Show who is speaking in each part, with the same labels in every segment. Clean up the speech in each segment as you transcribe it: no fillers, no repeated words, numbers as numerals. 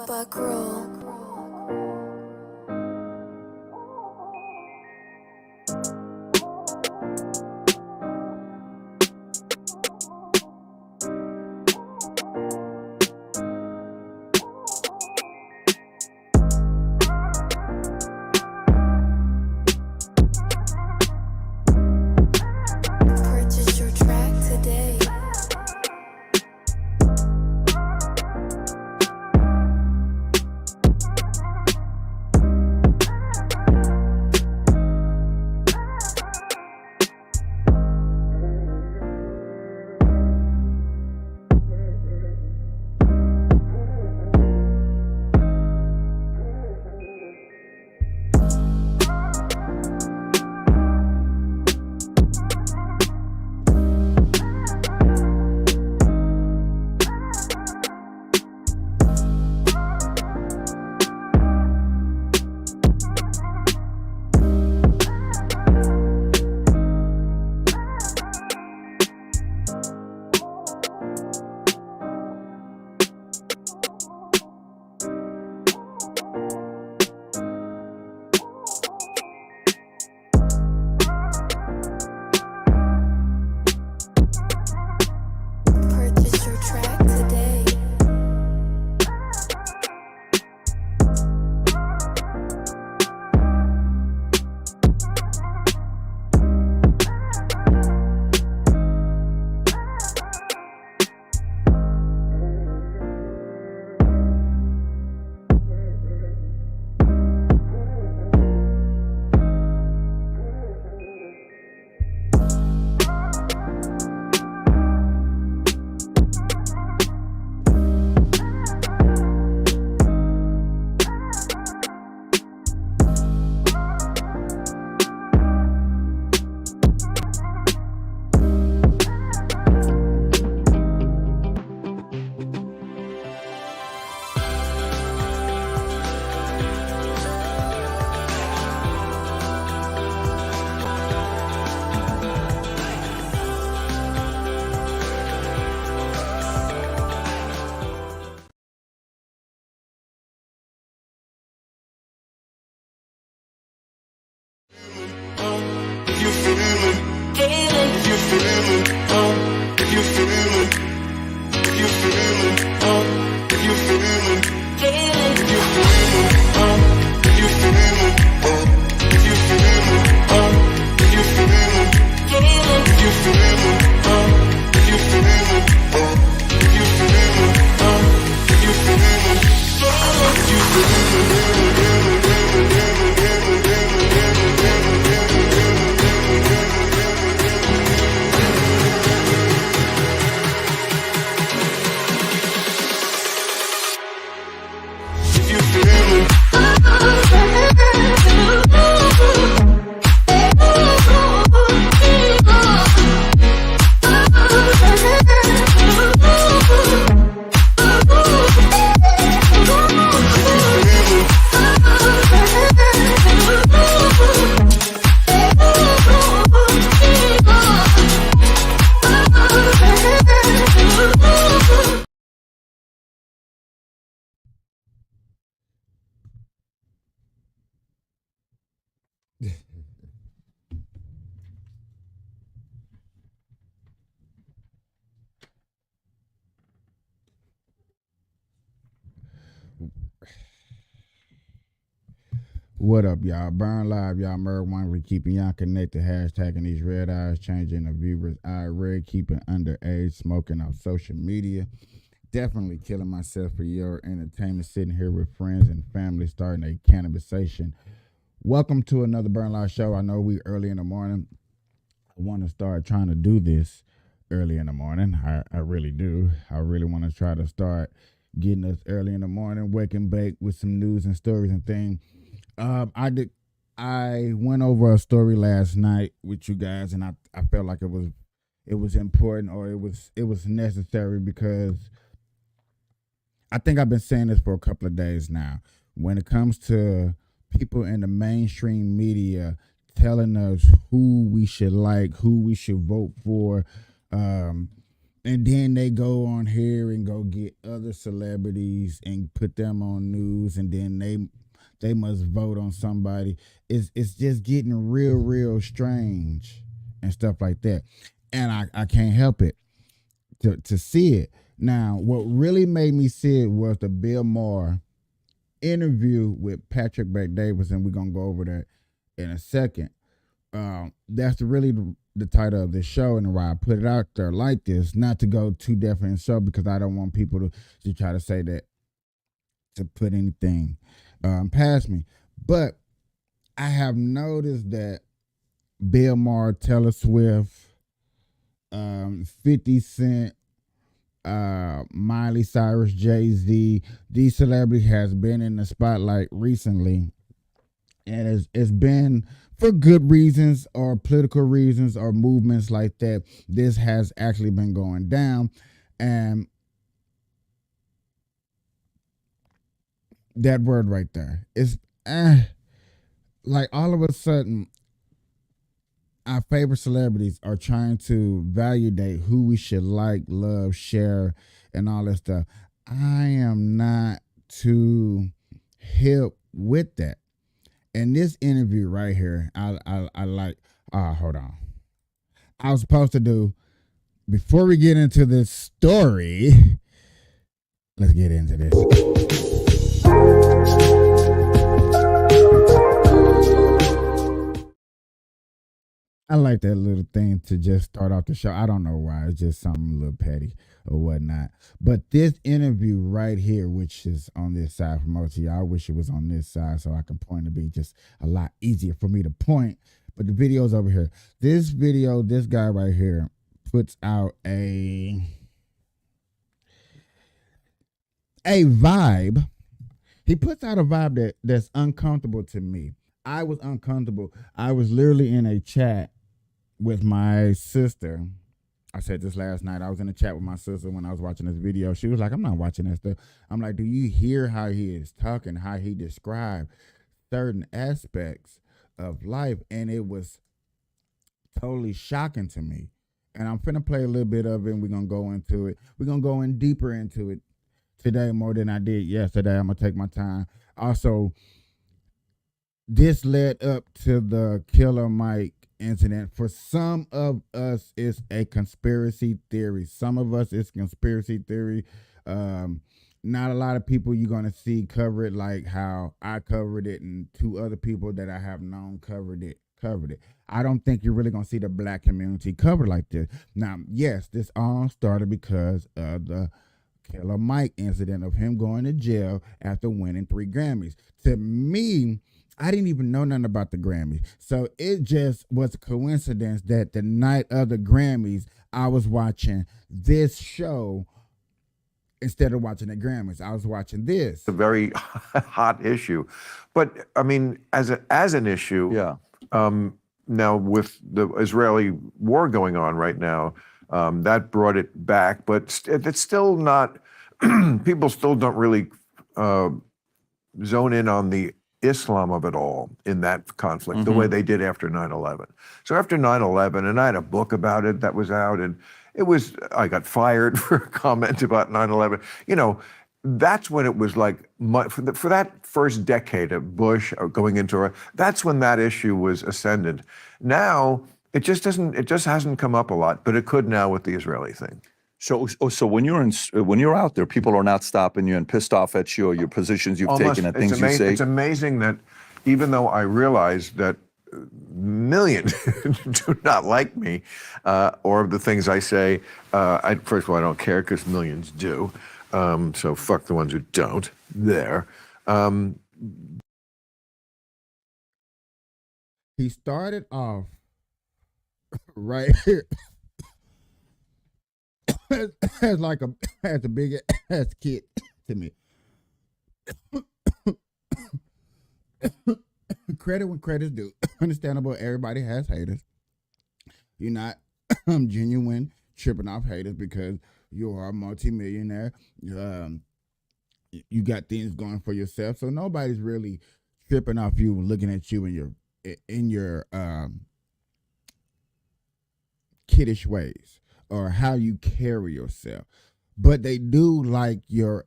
Speaker 1: Buck roll. Purchase your track today. Purchase your track today.
Speaker 2: If you feel it, if you feel it, if you feel it, if you feel it, if you feel it, if you feel it, if you feel it, if you feel it, if you feel it, if you feel it, if you feel it, if you feel it, if you feel it, if you feel it.
Speaker 3: What up, y'all? Burn Live, y'all. Merv One, we keeping y'all connected. Hashtagging these red eyes, changing the viewers' eye red, keeping underage, smoking on social media. Definitely killing myself for your entertainment, sitting here with friends and family, starting a cannabisation. Welcome to another Burn Live show. I know we early in the morning. I want to start trying to do this early in the morning. I really do. I really want to try to start getting us early in the morning, waking bake with some news and stories and things. I went over a story last night with you guys, and I felt like it was important, or it was necessary, because I think I've been saying this for a couple of days now. When it comes to people in the mainstream media telling us who we should like, who we should vote for, And then they go on here and go get other celebrities and put them on news, and then they must vote on somebody. It's just getting real strange and stuff like that. And I can't help it to see it. Now, what really made me see it was the Bill Maher interview with Patrick Bet-Davidson, and we're gonna go over that in a second. That's really the title of this show, and why I put it out there like this, not to go too definite show, because I don't want people to try to say that, to put anything past me. But I have noticed that Bill Maher, Taylor Swift, 50 Cent, Miley Cyrus, Jay-Z, these celebrities has been in the spotlight recently, and it's been for good reasons or political reasons or movements like that. This has actually been going down, and that word right there is like all of a sudden our favorite celebrities are trying to validate who we should like, love, share, and all that stuff. I am not too hip with that. And this interview right here, I like. Hold on. I was supposed to do, before we get into this story, let's get into this. I like that little thing to just start off the show. I don't know why. It's just something a little petty or whatnot. But this interview right here, which is on this side for most of y'all, I wish it was on this side so I can point to be just a lot easier for me to point. But the video's over here. This video, this guy right here puts out a vibe. He puts out a vibe that's uncomfortable to me. I was uncomfortable. I was literally in a chat with my sister. I said this last night. I was in a chat with my sister when I was watching this video. She was like, I'm not watching that stuff. I'm like, do you hear how he is talking, how he described certain aspects of life? And it was totally shocking to me. And I'm finna play a little bit of it, and we're going to go into it. We're going to go in deeper into it today more than I did yesterday. I'm going to take my time. Also, this led up to the Killer Mike incident. For some of us, it's a conspiracy theory. Some of us, it's conspiracy theory. Not a lot of people you're going to see cover it like how I covered it, and two other people that I have known covered it. I don't think you're really going to see the black community covered like this. Now, yes, this all started because of the Killer Mike incident, of him going to jail after winning 3 Grammys. To me, I didn't even know nothing about the Grammys. So it just was a coincidence that the night of the Grammys, I was watching this show instead of watching the Grammys. I was watching this.
Speaker 4: It's a very hot issue. But, I mean, as an issue,
Speaker 5: Yeah.
Speaker 4: Now with the Israeli war going on right now, that brought it back. But it's still not, people still don't really zone in on the Islam of it all in that conflict, the way they did after 9/11. So after 9/11, and I had a book about it that was out, and I got fired for a comment about 9/11. You know, that's when it was like, for that first decade of Bush going into that's when that issue was ascendant. Now, it just hasn't come up a lot, but it could now with the Israeli thing.
Speaker 5: So when you're out there, people are not stopping you and pissed off at you or your positions you've taken and things you say.
Speaker 4: It's amazing that even though I realize that millions do not like me or the things I say, first of all, I don't care because millions do. So fuck the ones who don't. There.
Speaker 3: He started off right here as a big ass kid to me. Credit when credit's due. Understandable. Everybody has haters. You're not genuine tripping off haters because you are a multimillionaire. You got things going for yourself, so nobody's really tripping off you, looking at you in your kiddish ways or how you carry yourself, but they do like your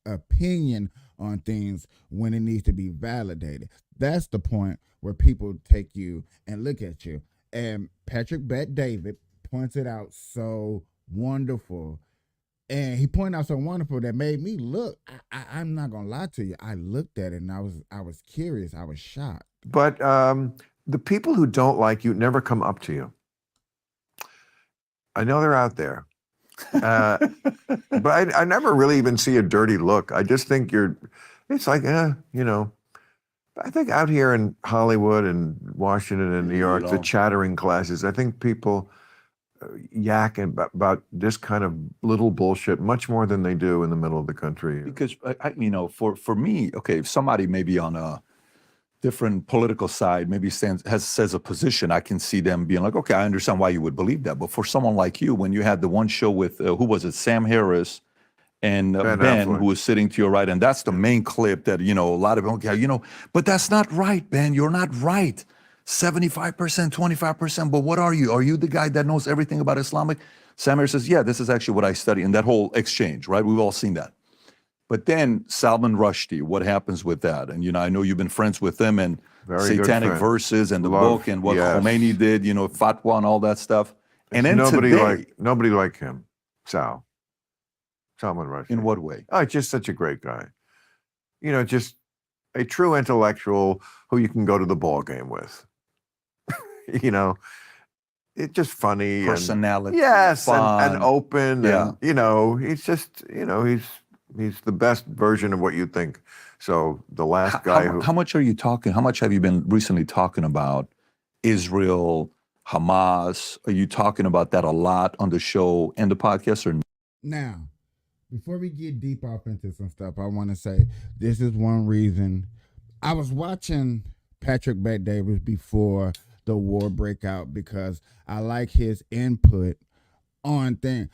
Speaker 3: opinion on things when it needs to be validated. That's the point where people take you and look at you. And Patrick Bet-David points it out so wonderful. And he pointed out so wonderful that made me look. I'm not gonna lie to you. I looked at it and I was curious. I was shocked.
Speaker 4: But the people who don't like you never come up to you. I know they're out there. But I never really even see a dirty look. I just think it's like, you know. I think out here in Hollywood and Washington and New York, the chattering classes, I think people yak about this kind of little bullshit much more than they do in the middle of the country.
Speaker 5: Because, you know, for me, okay, if somebody maybe on a different political side maybe says a position, I can see them being like, okay, I understand why you would believe that. But for someone like you, when you had the one show with, who was it, Sam Harris and Ben, who was sitting to your right, and that's the main clip that, you know, a lot of people, okay, you know, but that's not right, Ben, you're not right. 75%, 25%, but what are you? Are you the guy that knows everything about Islamic? Sam Harris says, yeah, this is actually what I study, and that whole exchange, right? We've all seen that. But then Salman Rushdie, what happens with that? And, you know, I know you've been friends with them and
Speaker 4: Very
Speaker 5: Satanic Verses and the book and what Khomeini did, you know, fatwa and all that stuff. And then
Speaker 4: nobody like him, Salman Rushdie.
Speaker 5: In what way?
Speaker 4: Oh, just such a great guy. You know, just a true intellectual who you can go to the ball game with. You know, it's just funny.
Speaker 5: Personality.
Speaker 4: Yes,
Speaker 5: fun.
Speaker 4: And open.
Speaker 5: Yeah.
Speaker 4: And, you know, he's just, you know, he's the best version of what you think. So the last guy
Speaker 5: how much are you talking? How much have you been recently talking about Israel, Hamas? Are you talking about that a lot on the show and the podcast or?
Speaker 3: Now, before we get deep off into some stuff, I want to say this is one reason I was watching Patrick Bet-David before the war breakout because I like his input on things.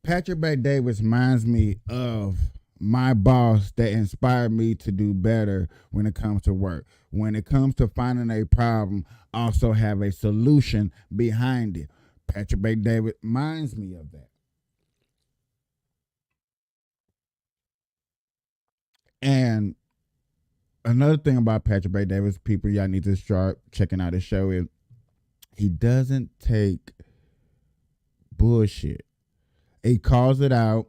Speaker 3: Patrick Bet-David reminds me of my boss that inspired me to do better when it comes to work. When it comes to finding a problem, also have a solution behind it. Patrick Bet-David reminds me of that. And another thing about Patrick Bet-David, people y'all need to start checking out his show, is he doesn't take bullshit. He calls it out.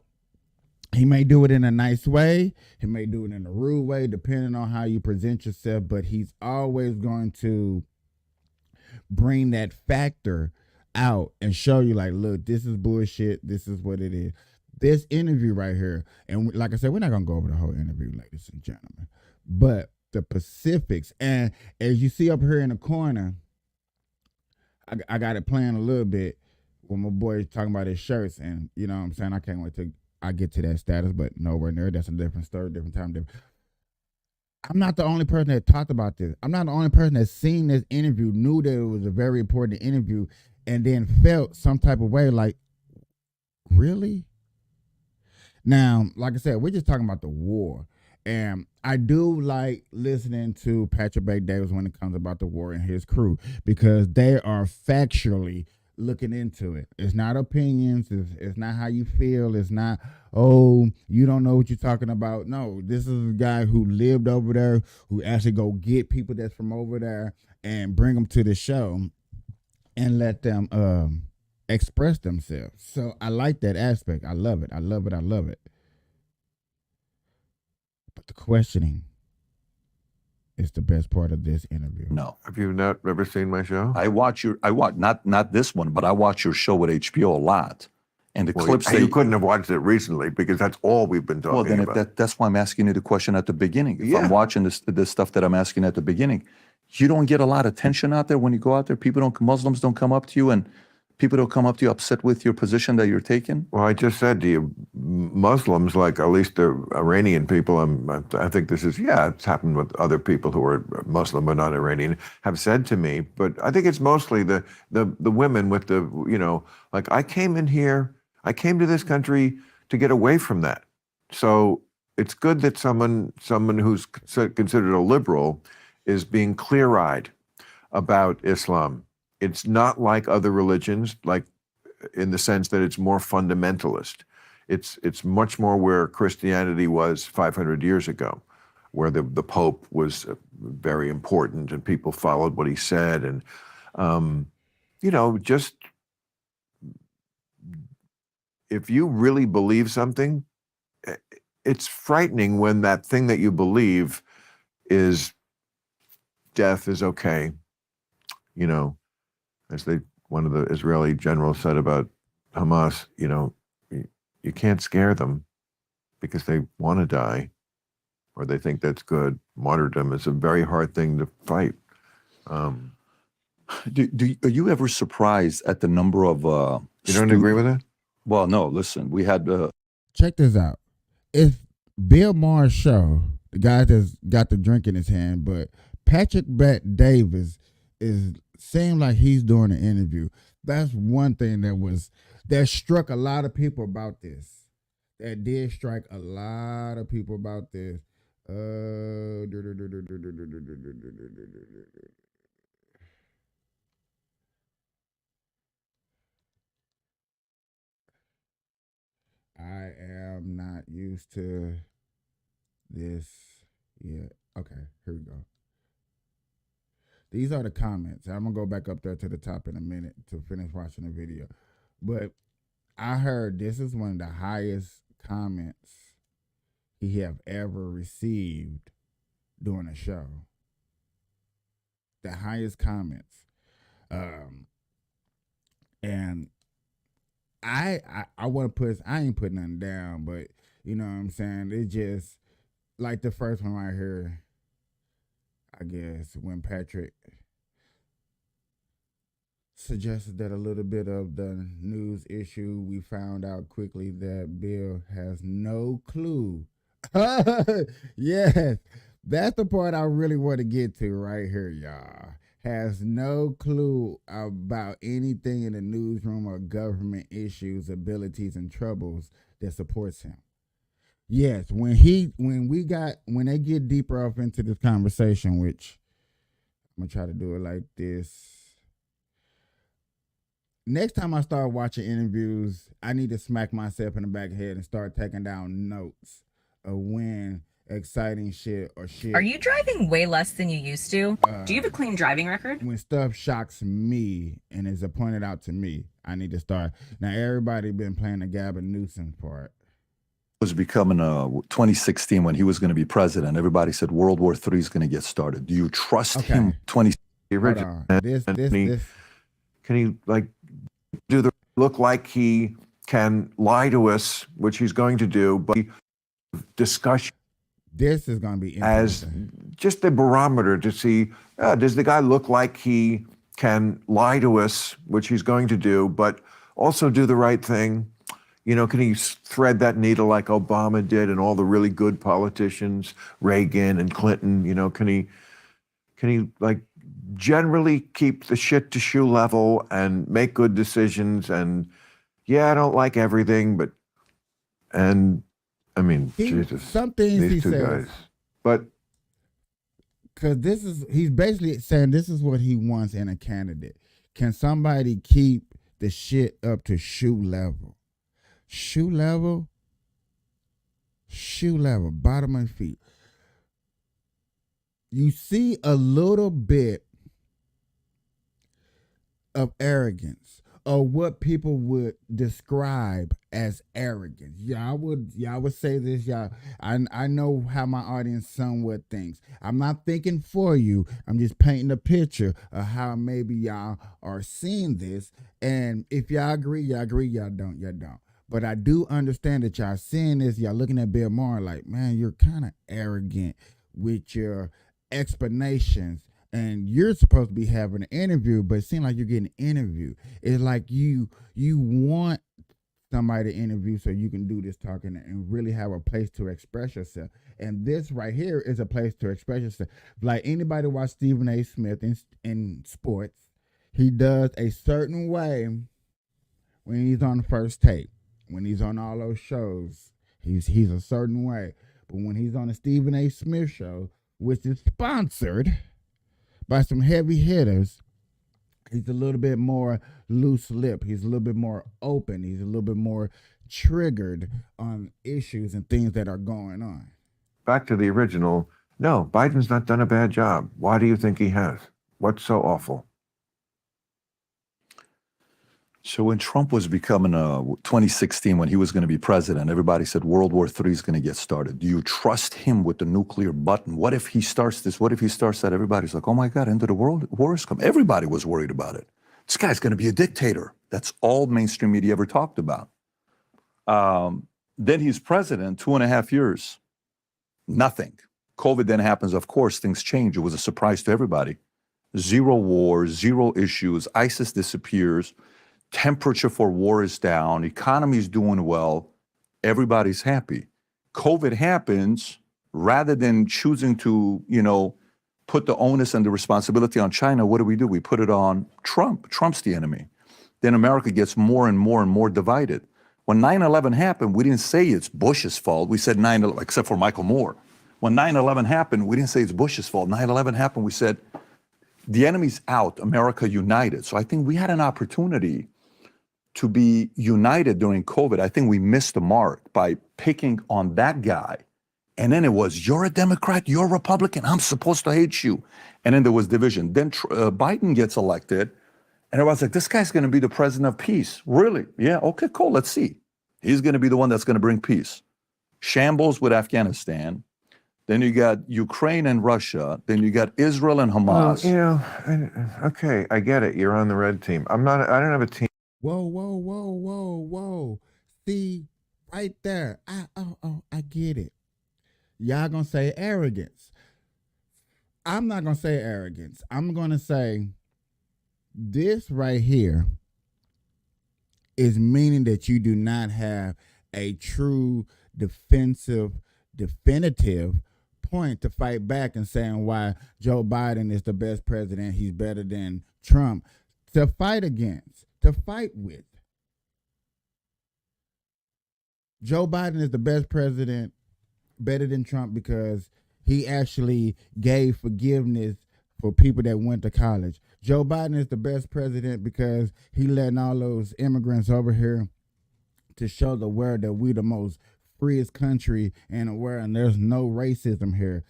Speaker 3: He may do it in a nice way. He may do it in a rude way, depending on how you present yourself. But he's always going to bring that factor out and show you, like, look, this is bullshit. This is what it is. This interview right here, and like I said, we're not going to go over the whole interview, ladies and gentlemen, but the specifics. And as you see up here in the corner, I got it playing a little bit when my boy is talking about his shirts, and you know what I'm saying? I can't wait till I get to that status, but nowhere near. That's a different story, different time. I'm not the only person that talked about this. I'm not the only person that's seen this interview, knew that it was a very important interview, and then felt some type of way like, really? Now, like I said, we're just talking about the war. And I do like listening to Patrick Bet-David when it comes about the war and his crew, because they are factually looking into it. It's not opinions. It's not how you feel. It's not, oh, you don't know what you're talking about. No, this is a guy who lived over there, who actually go get people that's from over there and bring them to the show and let them express themselves. So I like that aspect. I love it. I love it. I love it. But the questioning is the best part of this interview.
Speaker 5: No.
Speaker 4: Have you not ever seen my show?
Speaker 5: I watch not this one, but I watch your show with HBO a lot. And the clips
Speaker 4: you couldn't have watched it recently because that's all we've been talking about.
Speaker 5: That's why I'm asking you the question at the beginning. If I'm watching this stuff that I'm asking at the beginning, you don't get a lot of attention out there when you go out there. Muslims don't come up to you, and people don't come up to you upset with your position that you're taking.
Speaker 4: Well, I just said to you, Muslims, like at least the Iranian people, I think this is, it's happened with other people who are Muslim but not Iranian, have said to me, but I think it's mostly the women with the, you know, like, I came to this country to get away from that. So it's good that someone who's considered a liberal is being clear-eyed about Islam. It's not like other religions, like in the sense that it's more fundamentalist. It's much more where Christianity was 500 years ago, where the Pope was very important and people followed what he said. And, just if you really believe something, it's frightening when that thing that you believe is death is okay. As one of the Israeli generals said about Hamas, you can't scare them because they want to die or they think that's good. Martyrdom is a very hard thing to fight.
Speaker 5: Are you ever surprised at the number of
Speaker 4: You don't agree with that?
Speaker 5: Well, no, listen, we had
Speaker 3: Check this out. It's Bill Maher's show, the guy that's got the drink in his hand, but Patrick Bet Davis seemed like he's doing an interview. That's one thing that struck a lot of people about this. That did strike a lot of people about this. I am not used to this yet. Okay, here we go. These are the comments. I'm going to go back up there to the top in a minute to finish watching the video. But I heard this is one of the highest comments he have ever received during a show. The highest comments. And I want to I ain't putting nothing down, but you know what I'm saying? It just, like the first one right here, I guess, when Patrick suggested that a little bit of the news issue, we found out quickly that Bill has no clue. Yes, that's the part I really want to get to right here, y'all. Has no clue about anything in the newsroom or government issues, abilities, and troubles that supports him. Yes, when they get deeper off into this conversation, which I'm gonna try to do it like this. Next time I start watching interviews, I need to smack myself in the back of the head and start taking down notes of when exciting shit or shit.
Speaker 6: Are you driving way less than you used to? Do you have a clean driving record?
Speaker 3: When stuff shocks me and is pointed out to me, I need to start. Now, everybody been playing the Gavin Newsom part.
Speaker 5: was becoming 2016 when he was going to be president. Everybody said World War III is going to get started. Do you trust him?
Speaker 4: The original. Can he look like he can lie to us, which he's going to do, but discussion.
Speaker 3: This is going to be
Speaker 4: as just a barometer to see, does the guy look like he can lie to us, which he's going to do, but also do the right thing? Can he thread that needle like Obama did and all the really good politicians, Reagan and Clinton? Can he generally keep the shit to shoe level and make good decisions? And I don't like everything, but Jesus,
Speaker 3: some things
Speaker 4: these
Speaker 3: he
Speaker 4: two
Speaker 3: says,
Speaker 4: guys. But
Speaker 3: because he's basically saying this is what he wants in a candidate. Can somebody keep the shit up to shoe level? Shoe level, bottom of feet. You see a little bit of arrogance, or what people would describe as arrogance. Y'all would say this, y'all. I know how my audience somewhat thinks. I'm not thinking for you. I'm just painting a picture of how maybe y'all are seeing this. And if y'all agree, y'all agree. Y'all don't, y'all don't. But I do understand that y'all seeing this, y'all looking at Bill Maher like, man, you're kind of arrogant with your explanations. And you're supposed to be having an interview, but it seems like you're getting an interview. It's like you want somebody to interview so you can do this talking and really have a place to express yourself. And this right here is a place to express yourself. Like anybody watch Stephen A. Smith in sports, he does a certain way when he's on the first take. When he's on all those shows, he's a certain way. But when he's on the Stephen A. Smith show, which is sponsored by some heavy hitters, He's a little bit more loose lip. He's a little bit more open. He's a little bit more triggered on issues and things that are going on.
Speaker 4: Back to the original. No, Biden's not done a bad job. Why do you think he has? What's so awful?
Speaker 5: So when Trump was becoming 2016, when he was going to be president, everybody said World War III is going to get started. Do you trust him with the nuclear button? What if he starts this? What if he starts that? Everybody's like, oh my God, end of the world, war is coming. Everybody was worried about it. This guy's going to be a dictator. That's all mainstream media ever talked about. Then he's president, 2.5 years. Nothing. COVID then happens. Of course, things change. It was a surprise to everybody. Zero wars, zero issues. ISIS disappears. Temperature for war is down. Economy is doing well. Everybody's happy. COVID happens. Rather than choosing to, put the onus and the responsibility on China, what do? We put it on Trump. Trump's the enemy. Then America gets more and more and more divided. When 9/11 happened, we didn't say it's Bush's fault. We said 9/11, except for Michael Moore. When 9/11 happened, we didn't say it's Bush's fault. 9/11 happened, we said the enemy's out, America united. So I think we had an opportunity to be united during COVID. I think we missed the mark by picking on that guy. And then it was, you're a Democrat, you're a Republican, I'm supposed to hate you. And then there was division. Then Biden gets elected, and everyone's like, this guy's going to be the president of peace. Really? Yeah, okay, cool, let's see. He's going to be the one that's going to bring peace. Shambles with Afghanistan. Then you got Ukraine and Russia. Then you got Israel and Hamas.
Speaker 4: Okay, I get it. You're on the red team. I don't have a team.
Speaker 3: Whoa. See, right there. I get it. Y'all gonna say arrogance. I'm not gonna say arrogance. I'm gonna say this right here is meaning that you do not have a true definitive point to fight back and saying why Joe Biden is the best president. He's better than Trump to fight against, to fight with. Joe Biden is the best president, better than Trump, because he actually gave forgiveness for people that went to college. Joe Biden is the best president because he letting all those immigrants over here to show the world that we the most freest country in the world and there's no racism here.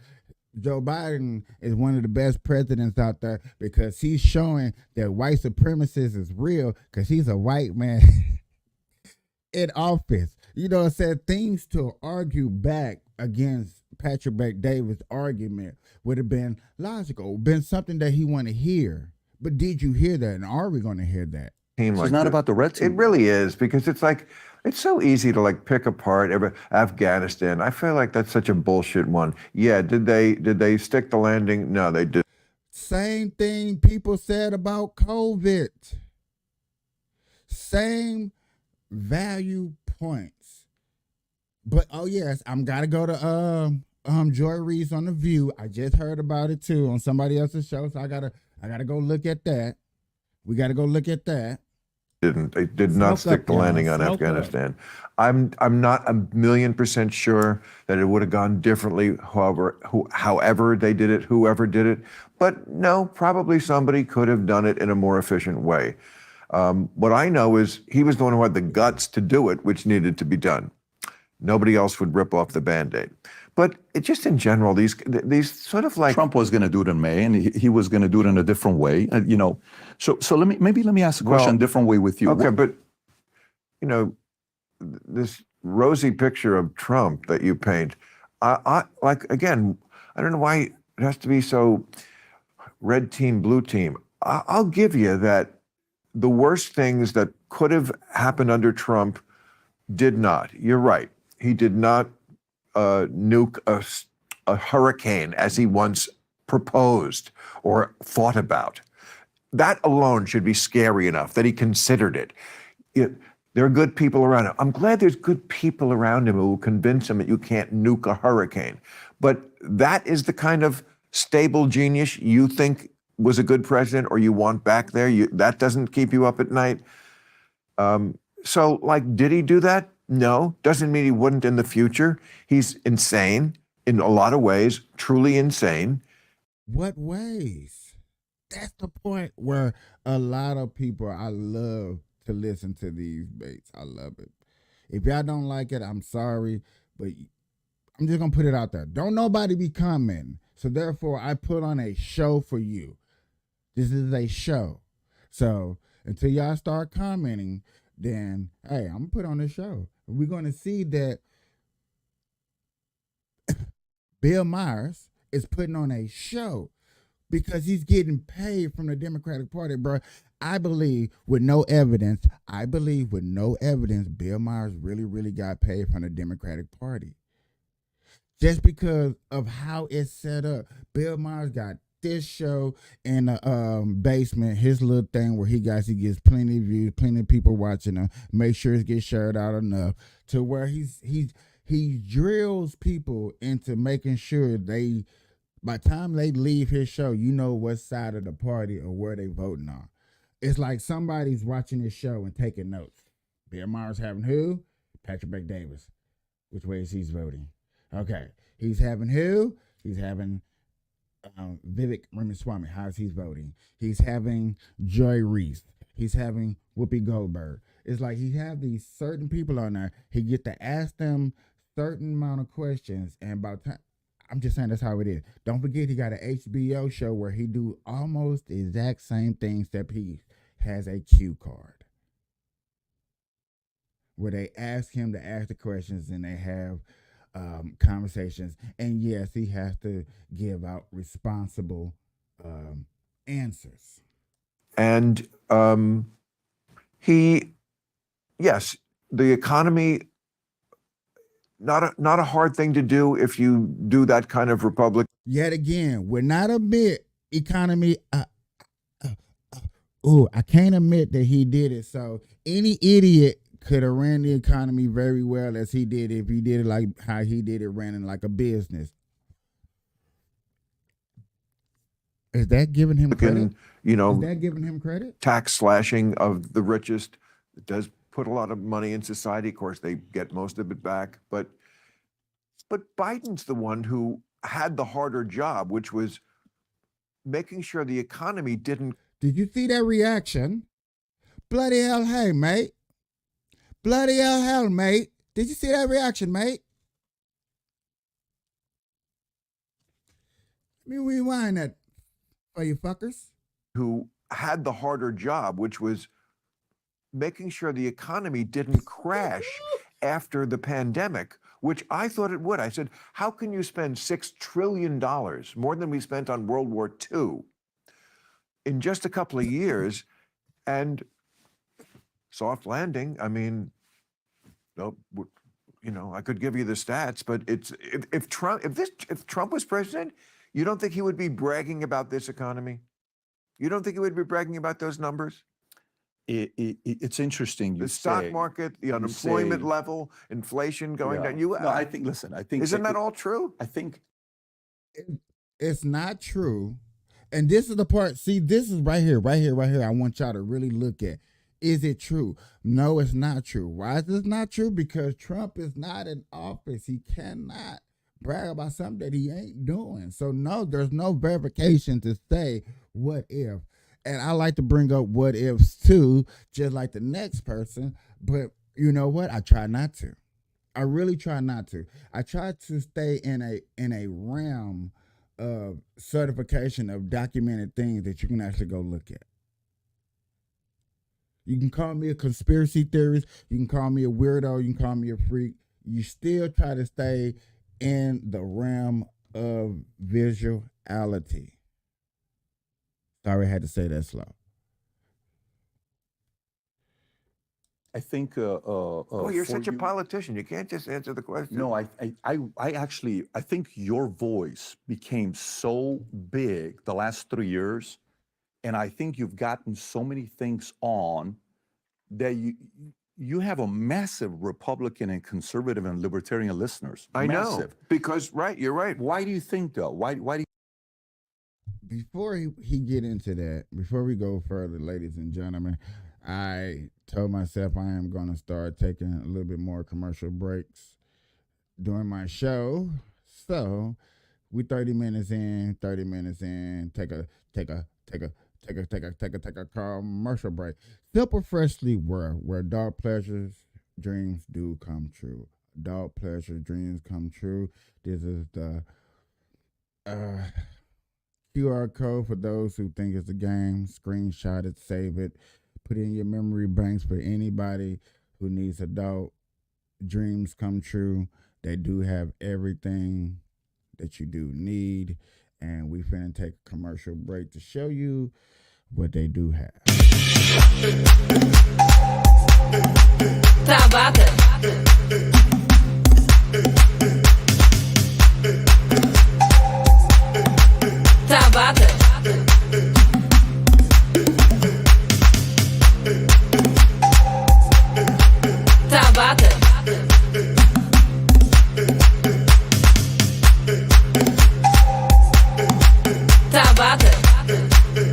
Speaker 3: Joe Biden is one of the best presidents out there because he's showing that white supremacists is real because he's a white man in office. You know, it said things to argue back against Patrick Bet-David's argument would have been logical, been something that he want to hear. But did you hear that? And are we going to hear that?
Speaker 5: It's not about the red team.
Speaker 4: It really is, because it's like, it's so easy to pick apart Afghanistan. I feel like that's such a bullshit one. Yeah, did they stick the landing? No, they did.
Speaker 3: Same thing people said about COVID. Same value points. But oh yes, I'm gotta go to Joy Reid's on The View. I just heard about it too on somebody else's show, so I gotta go look at that. We gotta go look at that.
Speaker 4: They did not stick the landing on Afghanistan. I'm not 1,000,000% sure that it would have gone differently. However they did it, whoever did it, but no, probably somebody could have done it in a more efficient way. What I know is he was the one who had the guts to do it, which needed to be done. Nobody else would rip off the Band-Aid. But it just in general, these sort of like
Speaker 5: Trump was going to do it in May, and he was going to do it in a different way. So let me ask a question a different way with you.
Speaker 4: Okay, but this rosy picture of Trump that you paint, I again, I don't know why it has to be so red team, blue team. I'll give you that the worst things that could have happened under Trump did not. You're right. He did not nuke a hurricane as he once proposed or thought about. That alone should be scary enough that he considered it. There are good people around him. I'm glad there's good people around him who will convince him that you can't nuke a hurricane. But that is the kind of stable genius you think was a good president or you want back there. That doesn't keep you up at night. So, did he do that? No. Doesn't mean he wouldn't in the future. He's insane in a lot of ways, truly insane.
Speaker 3: What ways? that's the point where a lot of people, I love to listen to these baits. I love it. If y'all don't like it, I'm sorry, but I'm just gonna put it out there. Don't nobody be commenting. So therefore, I put on a show for you. This is a show. So until y'all start commenting, then hey, I'm gonna put on a show. We're gonna see that Bill Myers is putting on a show because he's getting paid from the Democratic Party, bro. I believe with no evidence, Bill Myers really got paid from the Democratic Party. Just because of how it's set up. Bill Myers got this show in the basement, his little thing where he gets plenty of views, plenty of people watching him, make sure it gets shared out enough to where he drills people into making sure they, by the time they leave his show, you know what side of the party or where they voting on. It's like somebody's watching his show and taking notes. Bill Myers having who? Patrick Bet-Davis. Which way is he voting? Okay. He's having who? He's having Vivek Ramaswamy. How's he voting? He's having Joy Reese. He's having Whoopi Goldberg. It's like he have these certain people on there. He get to ask them certain amount of questions, and about time. I'm just saying that's how it is. Don't forget he got an HBO show where he do almost the exact same things that he has a cue card. Where they ask him to ask the questions and they have conversations. And yes, he has to give out responsible answers.
Speaker 4: And yes, the economy, not a hard thing to do if you do that kind of Republican.
Speaker 3: Yet again, we're not admit economy. I can't admit that he did it. So any idiot could have ran the economy very well as he did if he did it like how he did it, ran it like a business. Is that giving him credit?
Speaker 4: You know,
Speaker 3: Is that giving him credit?
Speaker 4: tax slashing of the richest. It does put a lot of money in society. Of course, they get most of it back. But Biden's the one who had the harder job, which was making sure the economy didn't.
Speaker 3: Did you see that reaction? Bloody hell, hey, mate. Bloody hell, mate. Did you see that reaction, mate? Let me rewind that for you fuckers.
Speaker 4: Who had the harder job, which was making sure the economy didn't crash after the pandemic, which I thought it would. I said, how can you spend $6 trillion, more than we spent on World War II, in just a couple of years, and soft landing? I mean, no, you know, I could give you the stats, but it's if Trump was president, you don't think he would be bragging about this economy? You don't think he would be bragging about those numbers?
Speaker 5: It's interesting.
Speaker 4: The stock market, the unemployment level, inflation going down.
Speaker 5: No, I think. Listen, I think.
Speaker 4: Isn't that all true?
Speaker 5: I think
Speaker 3: It's not true. And this is the part. See, this is right here. I want y'all to really look at. Is it true? No, it's not true. Why is this not true? Because Trump is not in office. He cannot brag about something that he ain't doing. So no, there's no verification to say what if. And I like to bring up what ifs too, just like the next person. But you know what? I try not to. I really try not to. I try to stay in a realm of certification of documented things that you can actually go look at. You can call me a conspiracy theorist. You can call me a weirdo. You can call me a freak. You still try to stay in the realm of visuality. Sorry, I had to say that slow.
Speaker 5: I think.
Speaker 4: Oh, you're
Speaker 5: for
Speaker 4: such a
Speaker 5: you-
Speaker 4: politician. You can't just answer the question.
Speaker 5: No, I actually, I think your voice became so big the last 3 years, and I think you've gotten so many things on that you have a massive Republican and conservative and libertarian listeners.
Speaker 4: I know.
Speaker 5: Massive.
Speaker 4: Because, right, you're right.
Speaker 5: Why do you think though? Why do you?
Speaker 3: Before he get into that, before we go further, ladies and gentlemen, I told myself I am going to start taking a little bit more commercial breaks during my show. So we 30 minutes in, take a take a commercial break. Simple Freshly where dark pleasures, dreams do come true. Adult pleasure, dreams come true. This is the QR code for those who think it's a game. Screenshot it, save it, put it in your memory banks for anybody who needs adult dreams come true. They do have everything that you do need. And we finna take a commercial break to show you what they do have.
Speaker 7: Tabata. Tabata. Tabata. Tabata.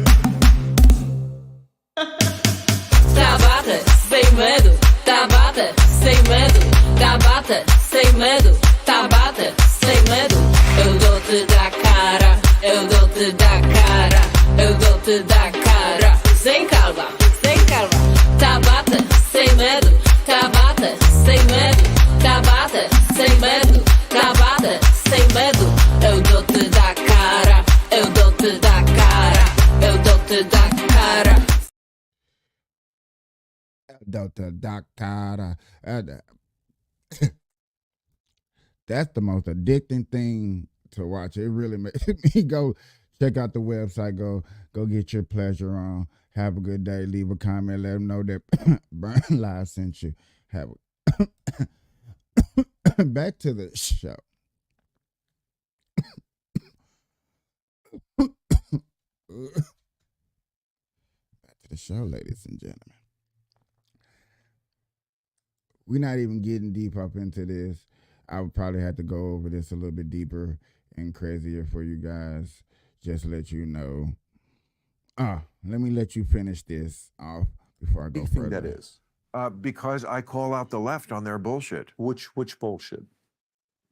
Speaker 7: Tabata, sem medo. Tabata, sem medo. Tabata, sem medo. Tabata, sem medo. Eu dou-te da cara, eu dou-te da cara, eu dou-te da cara. Sem calma, sem calma. Tabata, sem medo. Tabata, sem medo. Tabata, sem medo. Tabata, sem medo. Eu dou-te da cara, eu dou-te da cara, eu dou-te da cara.
Speaker 3: That's the most addicting thing to watch. It really makes me go check out the website. Go get your pleasure on. Have a good day. Leave a comment. Let them know that Burn Live sent you. Have a back to the show. Back to the show, ladies and gentlemen. We're not even getting deep up into this. I would probably have to go over this a little bit deeper and crazier for you guys. Just to let you know. Let me let you finish this off before I go
Speaker 5: What do you
Speaker 3: further.
Speaker 5: think that is?
Speaker 4: Because I call out the left on their bullshit.
Speaker 5: Which bullshit?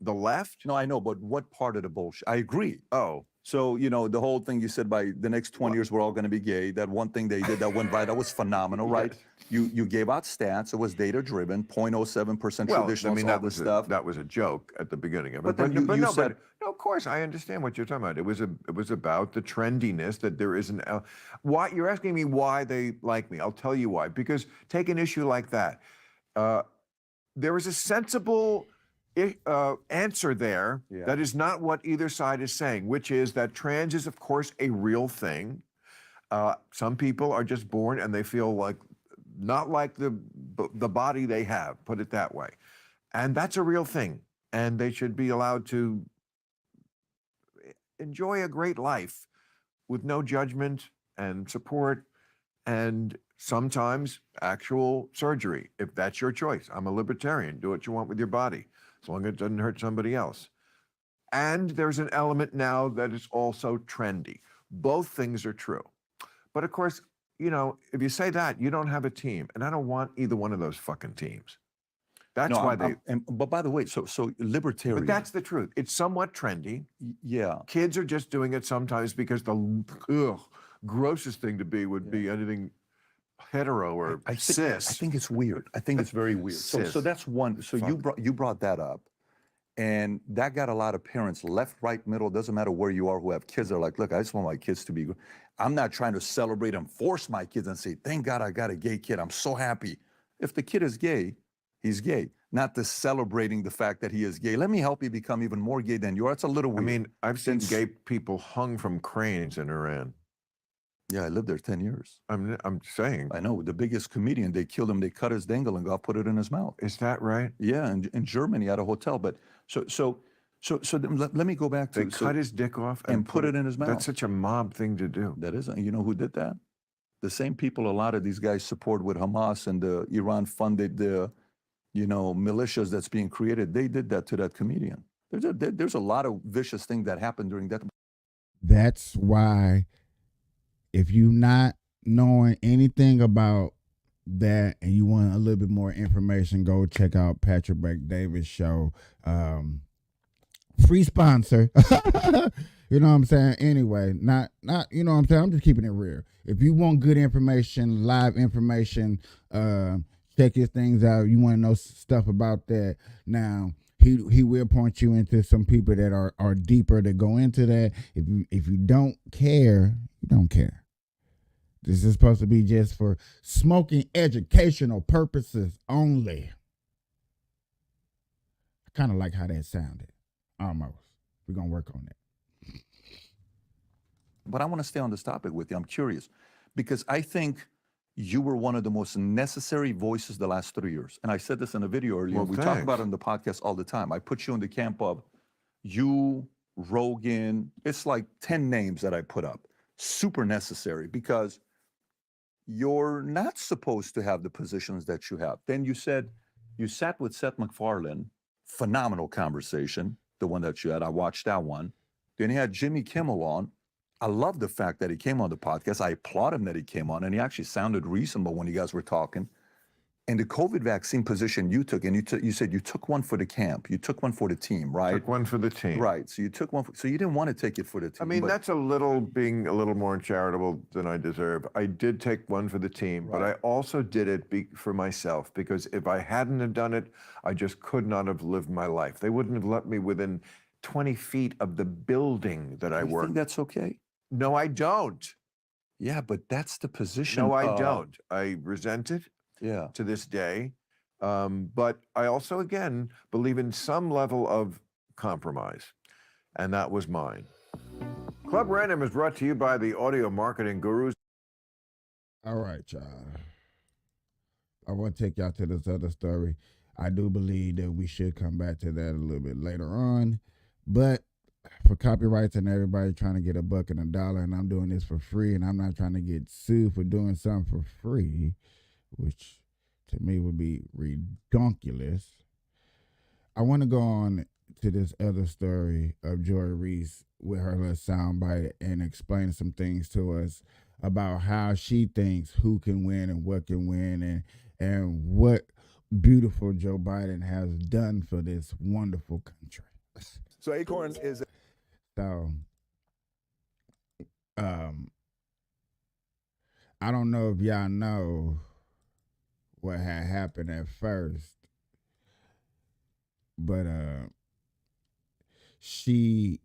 Speaker 4: The left?
Speaker 5: No, I know, but what part of the bullshit? I agree.
Speaker 4: Oh,
Speaker 5: So, the whole thing you said by the next 20 years, we're all going to be gay. That one thing they did that went by, that was phenomenal, right? You gave out stats. It was data driven, 0.07%
Speaker 4: well, I
Speaker 5: traditional,
Speaker 4: mean,
Speaker 5: all this stuff.
Speaker 4: that was a joke at the beginning of it.
Speaker 5: But then you
Speaker 4: no,
Speaker 5: said-
Speaker 4: no, of course, I understand what you're talking about. It was about the trendiness that there is why you're asking me why they like me. I'll tell you why. Because take an issue like that. There is a sensible answer there that is not what either side is saying, which is that trans is, of course, a real thing. Some people are just born and they feel like not like the body they have, put it that way. And that's a real thing. And they should be allowed to enjoy a great life with no judgment and support and sometimes actual surgery, if that's your choice. I'm a libertarian. Do what you want with your body, as long as it doesn't hurt somebody else. And there's an element now that is also trendy. Both things are true. But of course, if you say that, you don't have a team. And I don't want either one of those fucking teams. That's
Speaker 5: No,
Speaker 4: why
Speaker 5: but by the way, so libertarian.
Speaker 4: but that's the truth. It's somewhat trendy.
Speaker 5: yeah.
Speaker 4: Kids are just doing it sometimes because the grossest thing to be would be anything hetero or cis.
Speaker 5: I think it's weird. I think it's very weird. So
Speaker 4: Cis.
Speaker 5: that's one. So you brought that up, and that got a lot of parents, left, right, middle, doesn't matter where you are, who have kids. They're like, look, I just want my kids to be. I'm not trying to celebrate and force my kids and say, thank God I got a gay kid. I'm so happy. If the kid is gay, he's gay. Not the celebrating the fact that he is gay. Let me help you become even more gay than you are. It's a little
Speaker 4: I
Speaker 5: weird.
Speaker 4: mean, I've seen
Speaker 5: Since-
Speaker 4: gay people hung from cranes in Iran.
Speaker 5: yeah, I lived there 10 years.
Speaker 4: I'm saying,
Speaker 5: I know the biggest comedian. They killed him. They cut his dangle and God put it in his mouth.
Speaker 4: is that right?
Speaker 5: Yeah, in Germany at a hotel. But so then let me go back to
Speaker 4: They cut his dick off
Speaker 5: and put it in his mouth.
Speaker 4: That's such a mob thing to do.
Speaker 5: That isn't. You know who did that? The same people a lot of these guys support with Hamas and the Iran funded the, militias that's being created. They did that to that comedian. There's a lot of vicious thing that happened during that.
Speaker 3: That's why, if you not knowing anything about that and you want a little bit more information, go check out Patrick Bet-David's show. Free sponsor. You know what I'm saying? Anyway, not you know what I'm saying? I'm just keeping it real. If you want good information, live information, check his things out. You want to know stuff about that. Now, he will point you into some people that are deeper that go into that. If you don't care, you don't care. This is supposed to be just for smoking educational purposes only. I kind of like how that sounded. Almost. We're going to work on that.
Speaker 5: But I want to stay on this topic with you. I'm curious because I think you were one of the most necessary voices the last 3 years. And I said this in a video earlier.
Speaker 4: Well,
Speaker 5: we talk about it on the podcast all the time. I put you in the camp of you, Rogan. It's like 10 names that I put up. Super necessary because you're not supposed to have the positions that you have. Then you said you sat with Seth MacFarlane, phenomenal conversation, the one that you had. I watched that one. Then he had Jimmy Kimmel on. I love the fact that he came on the podcast. I applaud him that he came on, and he actually sounded reasonable when you guys were talking. And the COVID vaccine position you took, and you said you took one for the camp, you took one for the team, right?
Speaker 4: Took one for the team.
Speaker 5: Right. So you took one. So you didn't want to take it for the team.
Speaker 4: I mean,
Speaker 5: but-
Speaker 4: that's being a little more charitable than I deserve. I did take one for the team, but I also did it for myself because if I hadn't have done it, I just could not have lived my life. They wouldn't have let me within 20 feet of the building that I
Speaker 5: You
Speaker 4: work.
Speaker 5: think that's okay?
Speaker 4: No, I don't.
Speaker 5: Yeah, but that's the position.
Speaker 4: No, I don't. I resent it
Speaker 5: Yeah.
Speaker 4: to this day. But I also, again, believe in some level of compromise. And that was mine. Club Random is brought to you by the Audio Marketing Gurus.
Speaker 3: All right, y'all. I want to take y'all to this other story. I do believe that we should come back to that a little bit later on. But for copyrights and everybody trying to get $1 and $1, and I'm doing this for free, and I'm not trying to get sued for doing something for free, which to me would be redonkulous. I want to go on to this other story of Joy Reese with her little soundbite and explain some things to us about how she thinks who can win and what can win and what beautiful Joe Biden has done for this wonderful country.
Speaker 8: So Acorn is
Speaker 3: So, I don't know if y'all know what had happened at first, but she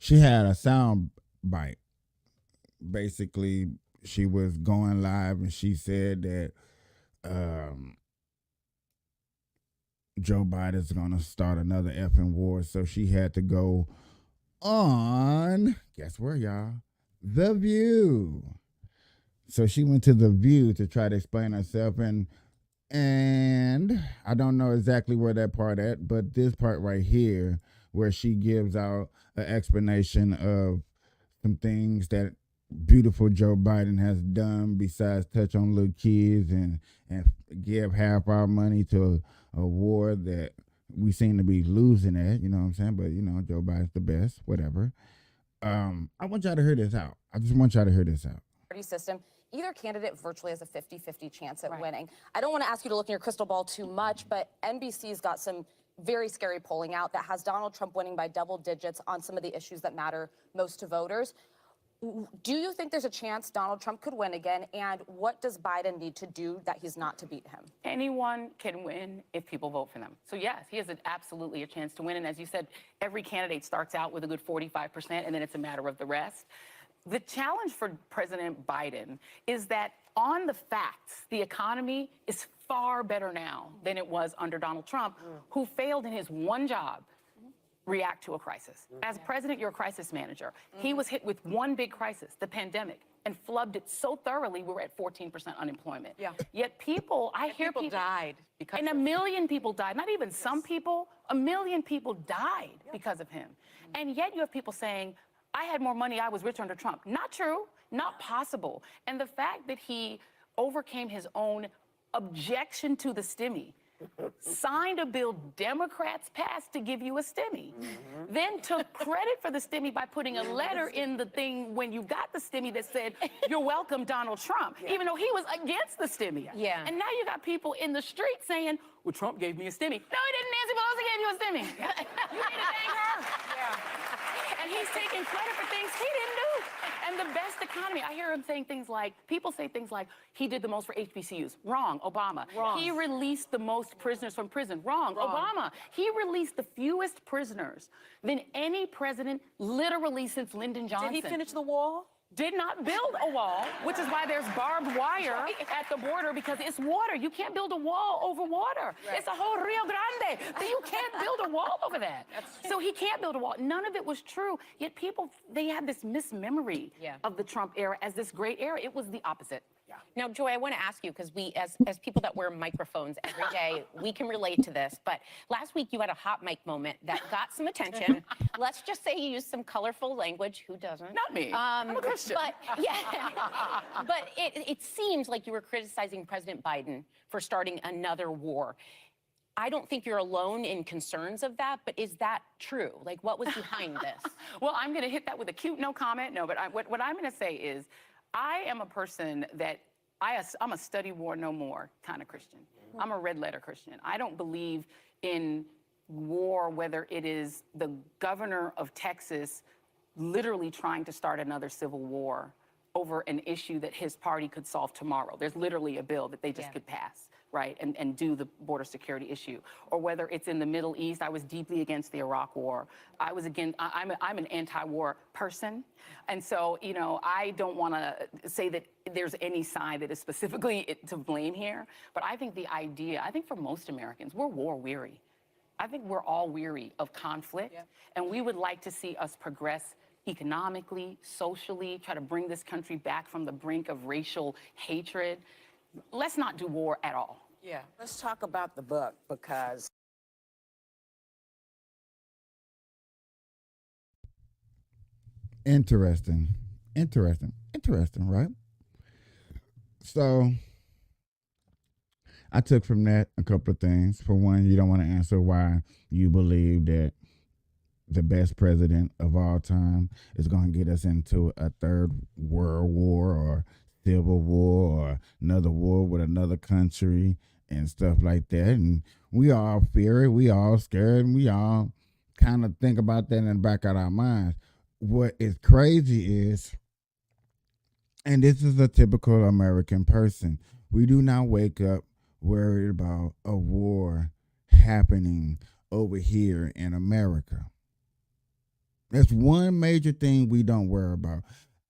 Speaker 3: had a sound bite. Basically, she was going live and she said that Joe Biden's gonna start another effing war, so she had to go on, guess where, y'all? The View. So she went to The View to try to explain herself, and I don't know exactly where that part at, but this part right here, where she gives out an explanation of some things that beautiful Joe Biden has done besides touch on little kids and give half our money to a war that we seem to be losing at, you know what I'm saying? But, you know, Joe Biden's the best, whatever. I want y'all to hear this out. I just want y'all to hear this out.
Speaker 9: System, either candidate virtually has a 50-50 chance at winning. I don't want to ask you to look in your crystal ball too much, but NBC's got some very scary polling out that has Donald Trump winning by double digits on some of the issues that matter most to voters. Do you think there's a chance Donald Trump could win again? And what does Biden need to do that he's not to beat him?
Speaker 10: Anyone can win if people vote for them. So yes, he has absolutely a chance to win. And as you said, every candidate starts out with a good 45%, and then it's a matter of the rest. The challenge for President Biden is that on the facts, the economy is far better now than it was under Donald Trump, who failed in his one job, react to a crisis. As president, you're a crisis manager. He was hit with one big crisis, the pandemic, and flubbed it so thoroughly, we were at 14% unemployment. Yet people, I hear people
Speaker 9: died because
Speaker 10: and 1 million people died. Not even some people, 1 million people died because of him. And yet you have people saying, I had more money, I was rich under Trump. Not true, not possible. And the fact that he overcame his own objection to the stimmy, signed a bill Democrats passed to give you a stimmy, then took credit for the stimmy by putting a letter in the thing when you got the stimmy that said, you're welcome, Donald Trump, even though he was against the stimmy. And now you got people in the street saying, well, Trump gave me a stimmy. No, he didn't. Nancy Pelosi gave you a stimmy. You need to thank her. And he's taking credit for things he didn't do. And the best economy, I hear him saying things like, people say things like, he did the most for HBCUs. Wrong, Obama.
Speaker 9: Wrong.
Speaker 10: He released the most prisoners from prison. Wrong, Obama. He released the fewest prisoners than any president literally since Lyndon Johnson.
Speaker 9: Did he finish the wall?
Speaker 10: Did not build a wall, which is why there's barbed wire at the border, because it's water. You can't build a wall over water. It's a whole Rio Grande. You can't build a wall over that. So he can't build a wall. None of it was true. Yet people, they had this mismemory of the Trump era as this great era. It was the opposite.
Speaker 11: Now, Joy, I want to ask you, because we, as people that wear microphones every day, we can relate to this. But last week you had a hot mic moment that got some attention. Let's just say you used some colorful language. Who doesn't?
Speaker 10: Not me. I'm a Christian.
Speaker 11: But yeah, but it seems like you were criticizing President Biden for starting another war. I don't think you're alone in concerns of that, but is that true? Like, what was behind this?
Speaker 10: Well, I'm going to hit that with a cute no comment. No, but what I'm going to say is, I am a person that I'm a study war no more kind of Christian. I'm a red letter Christian. I don't believe in war, whether it is the governor of Texas literally trying to start another civil war over an issue that his party could solve tomorrow. There's literally a bill that they just could pass, right, and do the border security issue. Or whether it's in the Middle East. I was deeply against the Iraq War. I'm an anti-war person. And so, you know, I don't want to say that there's any side that is specifically to blame here. But I think I think for most Americans, we're war weary. I think we're all weary of conflict. And we would like to see us progress economically, socially, try to bring this country back from the brink of racial hatred. Let's not do war at all.
Speaker 12: Yeah, let's talk about the book, because
Speaker 3: Interesting, right? So I took from that a couple of things. For one, you don't want to answer why you believe that the best president of all time is going to get us into a third world war or civil war or another war with another country and stuff like that. And we all fear it, we all scared, and we all kind of think about that in the back of our minds. What is crazy is, and this is a typical American person, we do not wake up worried about a war happening over here in America. That's one major thing we don't worry about.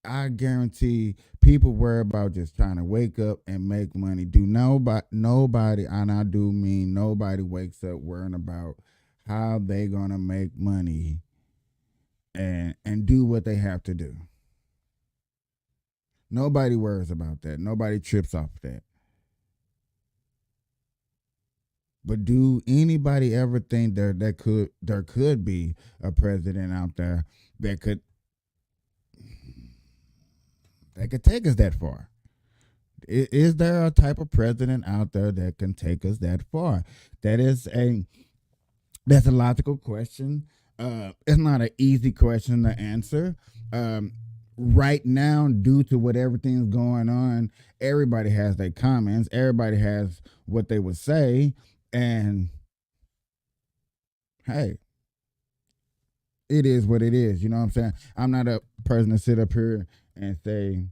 Speaker 3: I guarantee people worry about just trying to wake up and make money. Nobody, and I do mean nobody, wakes up worrying about how they gonna make money and do what they have to do. Nobody worries about that. Nobody trips off that. But do anybody ever think there could be a president out there that could take us that far? Is there a type of president out there that can take us that far? That's a logical question. It's not an easy question to answer. Right now, due to what everything's going on, everybody has their comments. Everybody has what they would say. And hey, it is what it is. You know what I'm saying? I'm not a person to sit up here and say,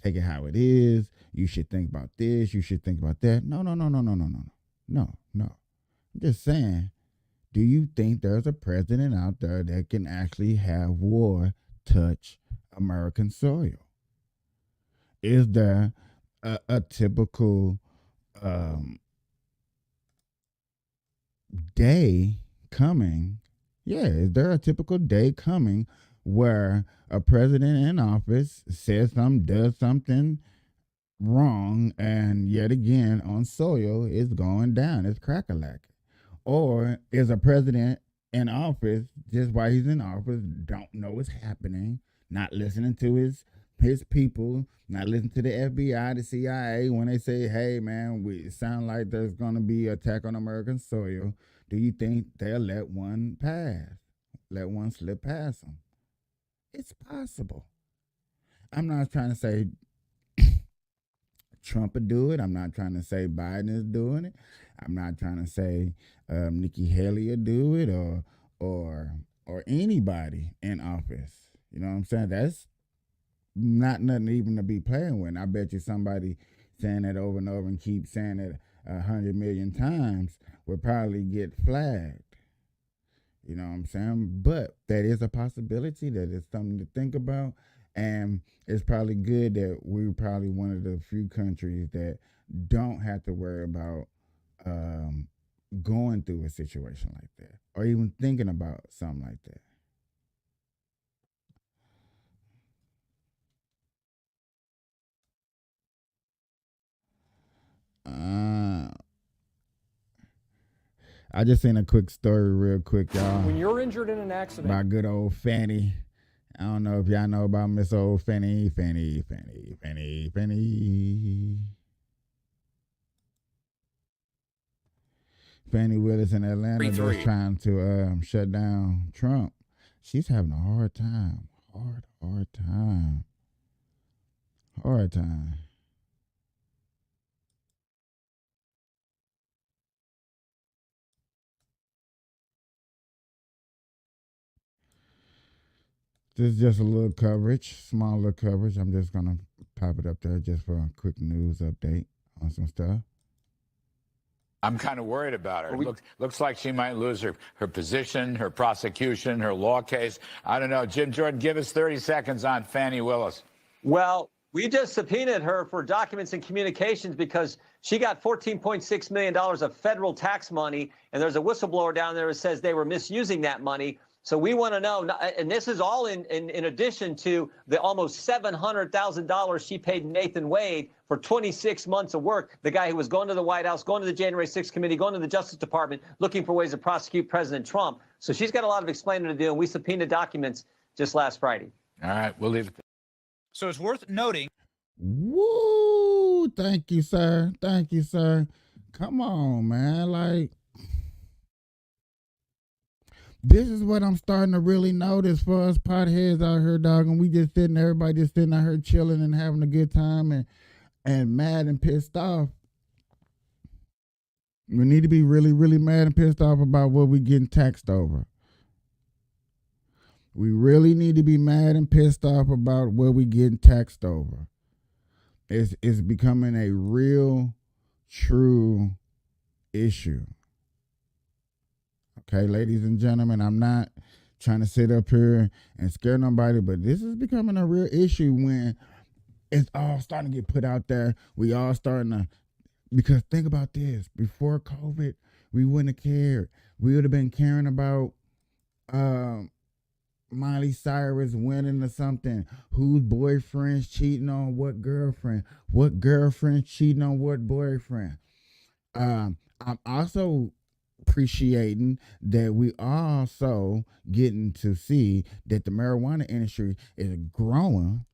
Speaker 3: take it how it is. You should think about this. You should think about that. No. I'm just saying, do you think there's a president out there that can actually have war touch American soil? Is there a typical day coming? Yeah, is there a typical day coming where a president in office says something, does something wrong, and yet again on soil it's going down, it's crack-a-lack? Or is a president in office, just while he's in office, don't know what's happening, not listening to his people, not listening to the FBI, the CIA when they say, hey man, it sound like there's going to be attack on American soil? Do you think they'll let one slip past them? It's possible. I'm not trying to say Trump would do it. I'm not trying to say Biden is doing it. I'm not trying to say Nikki Haley will do it or or anybody in office. You know what I'm saying? That's not nothing even to be playing with. And I bet you somebody saying that over and over and keep saying it 100 million times would probably get flagged. You know what I'm saying? But that is a possibility. That is something to think about. And it's probably good that we're probably one of the few countries that don't have to worry about going through a situation like that or even thinking about something like that. I just seen a quick story real quick, y'all.
Speaker 13: When you're injured in an accident.
Speaker 3: By good old Fanny. I don't know if y'all know about Miss Old Fanny. Fanny Willis in Atlanta that's trying to shut down Trump. She's having a hard time. Hard time. This is just a little coverage, small little coverage. I'm just going to pop it up there just for a quick news update on some stuff.
Speaker 14: I'm kind of worried about her. Looks like she might lose her position, her prosecution, her law case. I don't know. Jim Jordan, give us 30 seconds on Fannie Willis.
Speaker 13: Well, we just subpoenaed her for documents and communications because she got $14.6 million of federal tax money, and there's a whistleblower down there that says they were misusing that money. So we want to know, and this is all in addition to the almost $700,000 she paid Nathan Wade for 26 months of work, the guy who was going to the White House, going to the January 6th committee, going to the Justice Department, looking for ways to prosecute President Trump. So she's got a lot of explaining to do, and we subpoenaed documents just last Friday.
Speaker 14: All right, we'll leave it there.
Speaker 15: So it's worth noting.
Speaker 3: Woo! Thank you, sir. Come on, man. Like, this is what I'm starting to really notice for us potheads out here, dog. And we just everybody just sitting out here chilling and having a good time and mad and pissed off. We need to be really, really mad and pissed off about what we're getting taxed over. We really need to be mad and pissed off about what we're getting taxed over. It's becoming a real, true issue. Okay, ladies and gentlemen, I'm not trying to sit up here and scare nobody, but this is becoming a real issue when it's all starting to get put out there. We all starting to, because think about this, before COVID, we wouldn't have cared. We would have been caring about Miley Cyrus winning or something, whose boyfriend's cheating on what girlfriend cheating on what boyfriend. I'm also appreciating that we also getting to see that the marijuana industry is growing,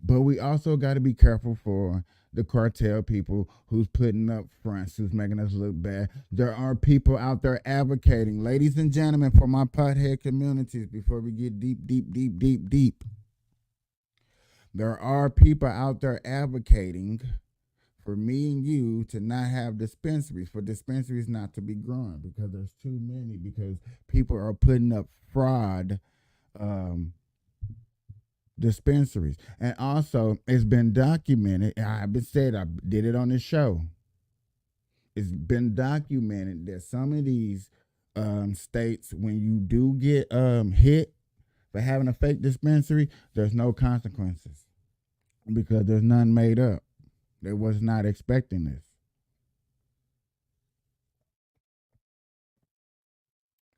Speaker 3: but we also got to be careful for the cartel people who's putting up fronts, who's making us look bad. There are people out there advocating, ladies and gentlemen, for my pothead communities, before we get deep. There are people out there advocating for me and you to not have dispensaries, for dispensaries not to be growing because there's too many, because people are putting up fraud dispensaries. And also, it's been documented, I've been said, I did it on this show, it's been documented that some of these states, when you do get hit for having a fake dispensary, there's no consequences because there's none made up. They was not expecting this.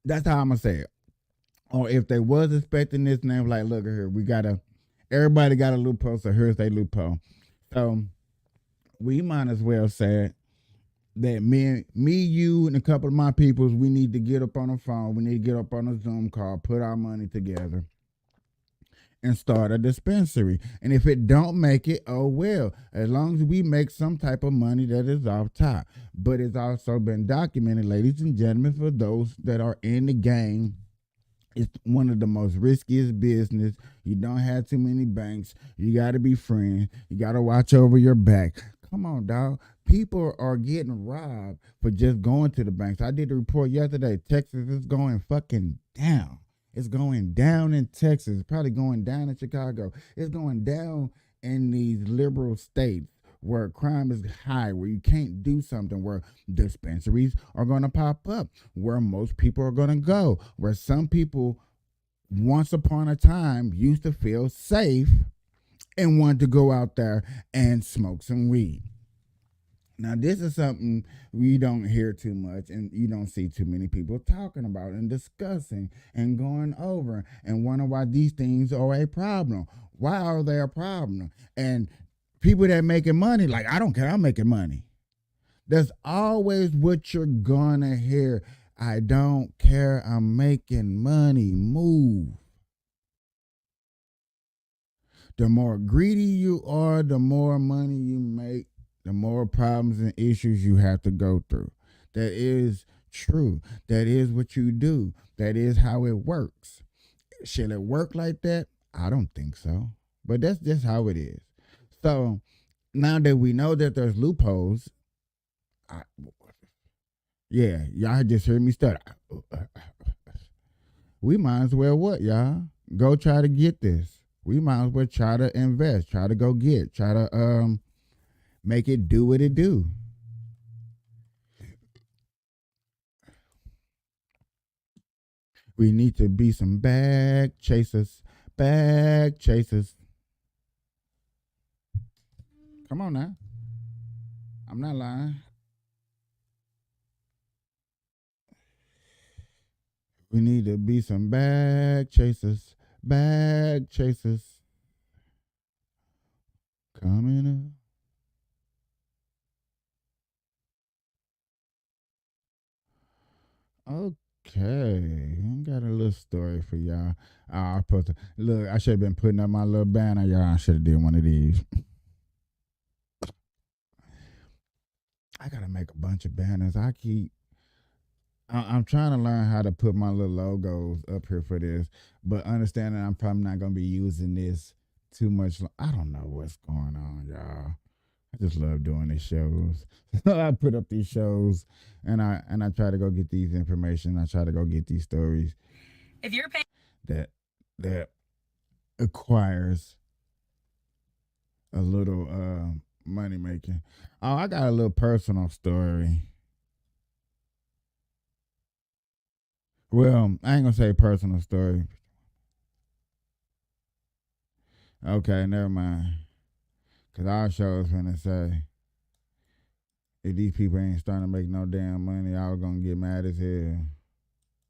Speaker 3: That's how I'm gonna say it. Or if they was expecting this, and they was like, look here, everybody got a loophole, so here's their loophole. So we might as well say that me, you, and a couple of my peoples, we need to get up on the phone, we need to get up on a Zoom call, put our money together, and start a dispensary. And if it don't make it, oh well, as long as we make some type of money that is off top. But it's also been documented, ladies and gentlemen, for those that are in the game, it's one of the most riskiest business. You don't have too many banks. You got to be friends. You got to watch over your back. Come on, dog. People are getting robbed for just going to the banks. I did a report yesterday. Texas is going fucking down. It's going down in Texas. It's probably going down in Chicago. It's going down in these liberal states where crime is high, where you can't do something, where dispensaries are going to pop up, where most people are going to go, where some people once upon a time used to feel safe and wanted to go out there and smoke some weed. Now, this is something we don't hear too much and you don't see too many people talking about and discussing and going over and wondering why these things are a problem. Why are they a problem? And people that making money, like, I don't care, I'm making money. That's always what you're gonna hear. I don't care, I'm making money. Move. The more greedy you are, the more money you make, the more problems and issues you have to go through. That is true. That is what you do. That is how it works. Should it work like that? I don't think so. But that's just how it is. So now that we know that there's loopholes, y'all just heard me stutter. We might as well what, y'all? Go try to get this. We might as well try to invest, try to go get, try to make it do what it do. We need to be some bag chasers. Bag chasers. Come on now. I'm not lying. We need to be some bag chasers. Bag chasers. Coming up. Okay, I got a little story for y'all. Look, I should have been putting up my little banner, y'all. I should have did one of these. I gotta make a bunch of banners. I'm trying to learn how to put my little logos up here for this, but understanding I'm probably not gonna be using this too much. I don't know what's going on, y'all. I just love doing these shows. I put up these shows and I try to go get these information. I try to go get these stories.
Speaker 6: If you're paying
Speaker 3: that acquires a little money making. Oh, I got a little personal story. Well, I ain't gonna say personal story. Okay, never mind. Cause our show is gonna say, if these people ain't starting to make no damn money, I was gonna get mad as hell.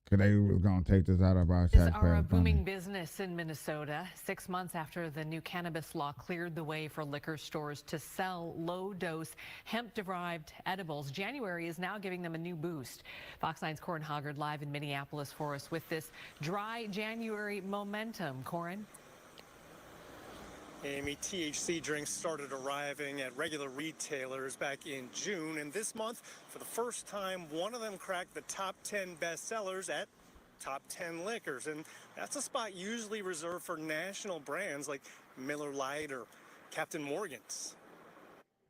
Speaker 3: Cause they was gonna take this out of our taxpayer
Speaker 16: Are a booming
Speaker 3: money.
Speaker 16: business in Minnesota. 6 months after the new cannabis law cleared the way for liquor stores to sell low-dose hemp-derived edibles, January is now giving them a new boost. Fox 9's Corin Hoggard live in Minneapolis for us with this dry January momentum. Corin?
Speaker 17: Amy, THC drinks started arriving at regular retailers back in June, and this month, for the first time, one of them cracked the top 10 bestsellers at Top 10 Liquors, and that's a spot usually reserved for national brands like Miller Lite or Captain Morgan's.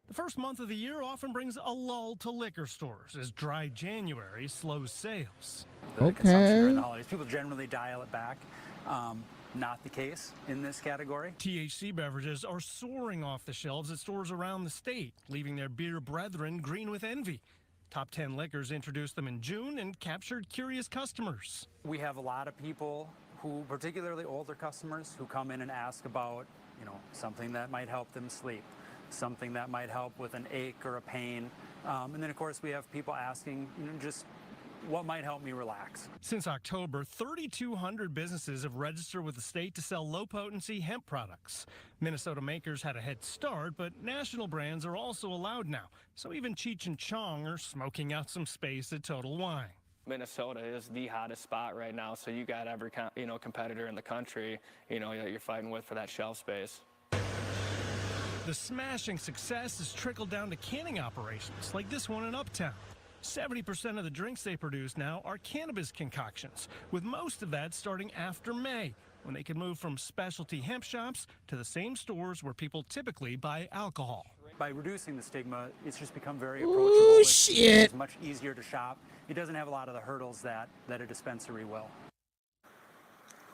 Speaker 18: The first month of the year often brings a lull to liquor stores as dry January slows sales.
Speaker 19: The consumption during the holidays, people generally dial it back. Not the case in this category.
Speaker 18: THC beverages are soaring off the shelves at stores around the state, leaving their beer brethren green with envy. Top 10 Liquors introduced them in June and captured curious customers.
Speaker 19: We have a lot of people who, particularly older customers, who come in and ask about, something that might help them sleep, something that might help with an ache or a pain. And then, of course, we have people asking, just what might help me relax.
Speaker 18: Since October, 3,200 businesses have registered with the state to sell low-potency hemp products. Minnesota makers had a head start, but national brands are also allowed now. So even Cheech and Chong are smoking out some space at Total Wine.
Speaker 20: Minnesota is the hottest spot right now, so you got every competitor in the country, that you're fighting with for that shelf space.
Speaker 18: The smashing success has trickled down to canning operations like this one in Uptown. 70% of the drinks they produce now are cannabis concoctions, with most of that starting after May, when they can move from specialty hemp shops to the same stores where people typically buy alcohol.
Speaker 19: By reducing the stigma, it's just become very approachable.
Speaker 3: Shit.
Speaker 19: It's much easier to shop. It doesn't have a lot of the hurdles that a dispensary will.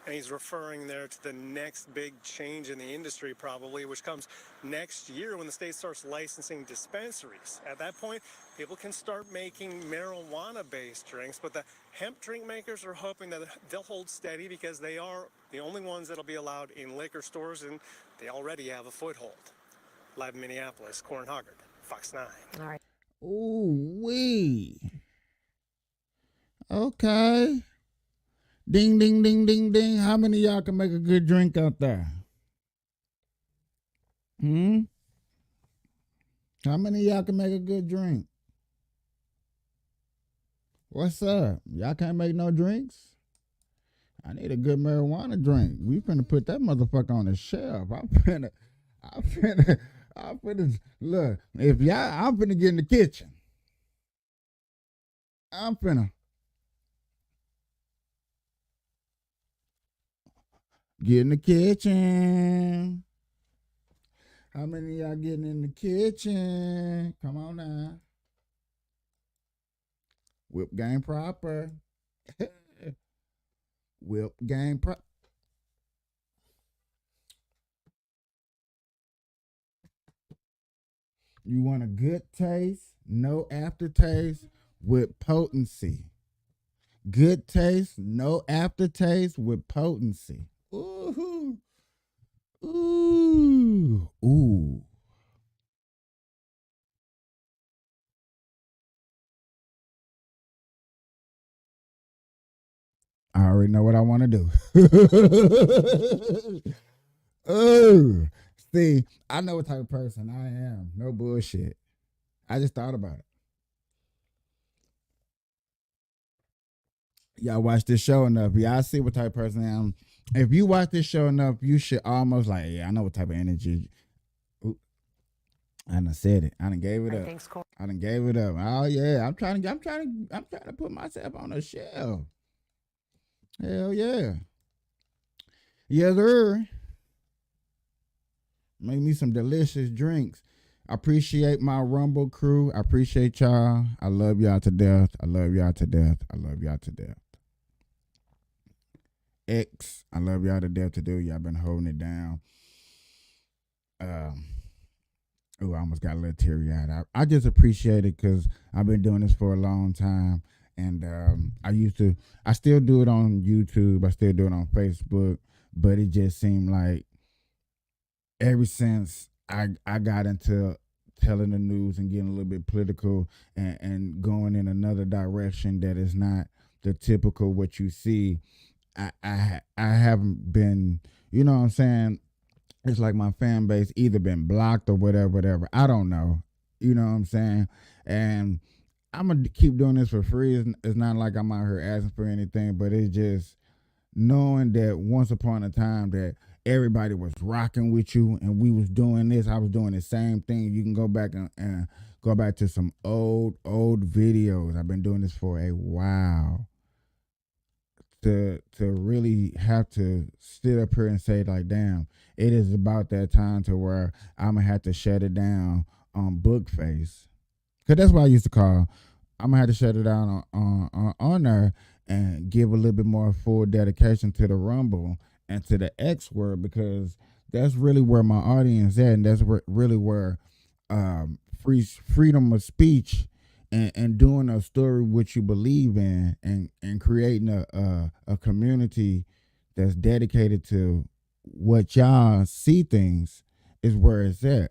Speaker 17: And he's referring there to the next big change in the industry, probably, which comes next year when the state starts licensing dispensaries. At that point, people can start making marijuana-based drinks, but the hemp drink makers are hoping that they'll hold steady because they are the only ones that'll be allowed in liquor stores, and they already have a foothold. Live in Minneapolis, Corin Hoggard, Fox 9.
Speaker 9: All right.
Speaker 3: Ooh wee. Okay. Ding ding ding ding ding. How many of y'all can make a good drink out there? How many of y'all can make a good drink? What's up? Y'all can't make no drinks? I need a good marijuana drink. We finna put that motherfucker on the shelf. I'm finna look. If y'all, I'm finna get in the kitchen. I'm finna get in the kitchen. How many of y'all getting in the kitchen? Come on now. Whip game proper. Whip game proper. You want a good taste, no aftertaste with potency. Good taste, no aftertaste with potency. Ooh. Ooh. Ooh. I already know what I want to do. Oh, see, I know what type of person I am. No bullshit. I just thought about it. Y'all watch this show enough. Y'all see what type of person I am. If you watch this show enough, you should almost like, yeah, I know what type of energy. Ooh, I done said it. I done gave it up.
Speaker 9: Thanks, Corin.
Speaker 3: I done gave it up. Oh yeah, I'm trying to put myself on a shelf. Hell yeah. Yes, sir. Make me some delicious drinks. I appreciate my Rumble crew. I appreciate y'all. I love y'all to death. I love y'all to death. I love y'all to death. X, I love y'all to death to do. Y'all been holding it down. I almost got a little teary-eyed. I just appreciate it because I've been doing this for a long time. And I still do it on YouTube. I still do it on Facebook. But it just seemed like ever since I got into telling the news and getting a little bit political and going in another direction that is not the typical what you see, I haven't been, you know what I'm saying? It's like my fan base either been blocked or whatever. I don't know. You know what I'm saying? And I'm going to keep doing this for free. It's not like I'm out here asking for anything, but it's just knowing that once upon a time that everybody was rocking with you and we was doing this. I was doing the same thing. You can go back and go back to some old videos. I've been doing this for a while. To really have to sit up here and say like, damn, it is about that time to where I'm gonna have to shut it down on Bookface. Cause that's what I used to call. I'm gonna have to shut it down on there and give a little bit more full dedication to the Rumble and to the X word, because that's really where my audience at, and that's really where freedom of speech and doing a story which you believe in and creating a community that's dedicated to what y'all see things is where it's at.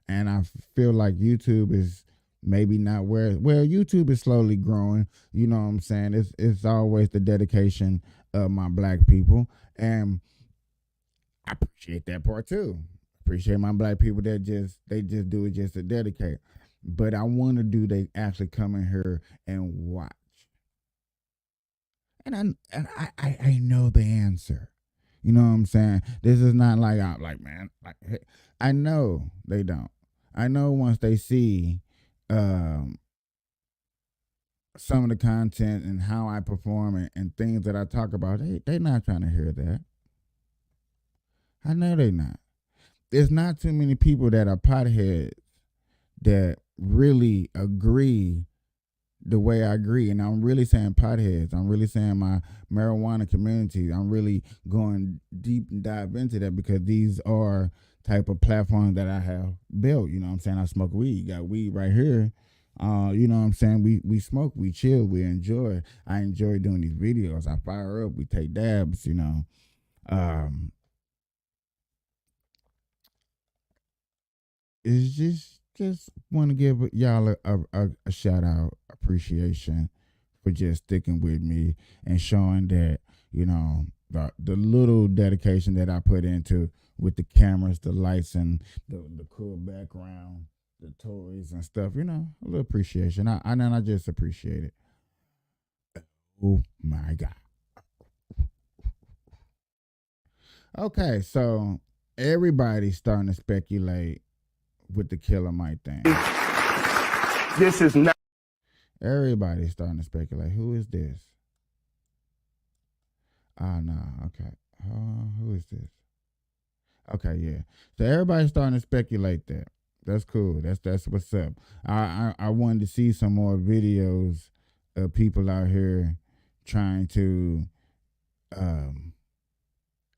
Speaker 3: And I feel like YouTube is maybe not where YouTube is slowly growing. You know what I'm saying? It's always the dedication of my black people. And I appreciate that part too. Appreciate my black people that they just do it just to dedicate. But I want to do they actually come in here and watch. And I know the answer. You know what I'm saying? This is not like I'm like, man, like, hey, I know they don't. I know once they see some of the content and how I perform and things that I talk about, they not trying to hear that. I know they not. There's not too many people that are potheads that really agree the way I agree. And I'm really saying potheads. I'm really saying my marijuana community. I'm really going deep and dive into that because these are type of platforms that I have built. You know what I'm saying? I smoke weed. Got weed right here. You know what I'm saying? We smoke, we chill, we enjoy. I enjoy doing these videos. I fire up, we take dabs, you know. It's just want to give y'all a shout out, appreciation for just sticking with me and showing that, you know, the little dedication that I put into with the cameras, the lights, and the cool background, the toys and stuff, you know, a little appreciation. I just appreciate it. Oh my God. Okay, so everybody's starting to speculate with the Killer Mike thing.
Speaker 8: This is not.
Speaker 3: Everybody's starting to speculate. Who is this? No. Okay. Who is this? Okay, yeah. So everybody's starting to speculate that. That's cool. That's what's up. I wanted to see some more videos of people out here trying to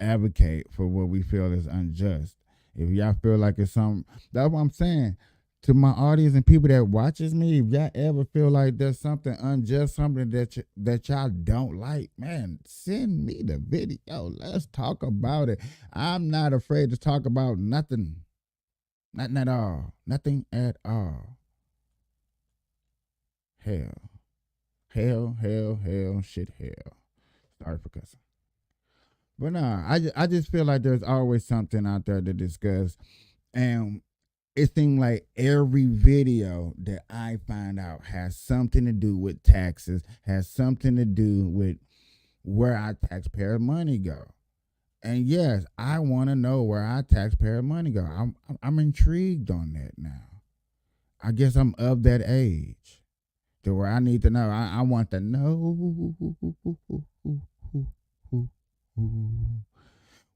Speaker 3: advocate for what we feel is unjust. If y'all feel like it's something, that's what I'm saying to my audience and people that watches me. If y'all ever feel like there's something unjust, something that y'all don't like, man, send me the video. Let's talk about it. I'm not afraid to talk about nothing. Nothing at all. Nothing at all. Hell, shit, hell. Sorry for cussing. But no, I just feel like there's always something out there to discuss. And it seems like every video that I find out has something to do with taxes, has something to do with where our taxpayer money go. And yes, I want to know where our taxpayer money go. I'm intrigued on that now. I guess I'm of that age to where I need to know. I want to know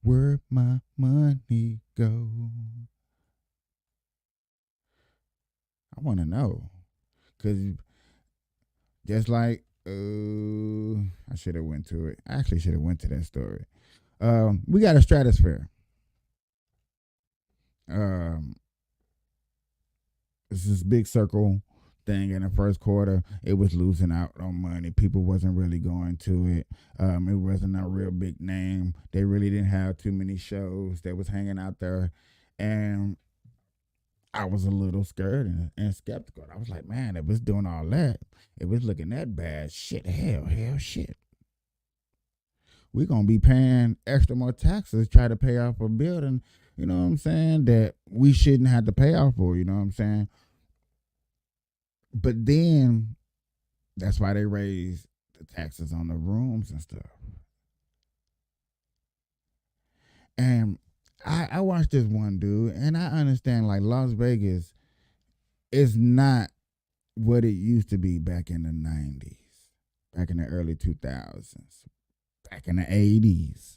Speaker 3: where my money go. I want to know, cause just like I should have went to it. I actually should have went to that story. We got a stratosphere. This is big circle thing in the first quarter. It was losing out on money. People wasn't really going to it. It wasn't a real big name. They really didn't have too many shows that was hanging out there. And I was a little scared and skeptical. I was like, man, if it's doing all that, if it's looking that bad, shit, hell, shit. We're going to be paying extra more taxes, try to pay off a building, you know what I'm saying, that we shouldn't have to pay off for, you know what I'm saying? But then that's why they raised the taxes on the rooms and stuff. And I watched this one dude, and I understand, like, Las Vegas is not what it used to be back in the 90s, back in the early 2000s, back in the 80s.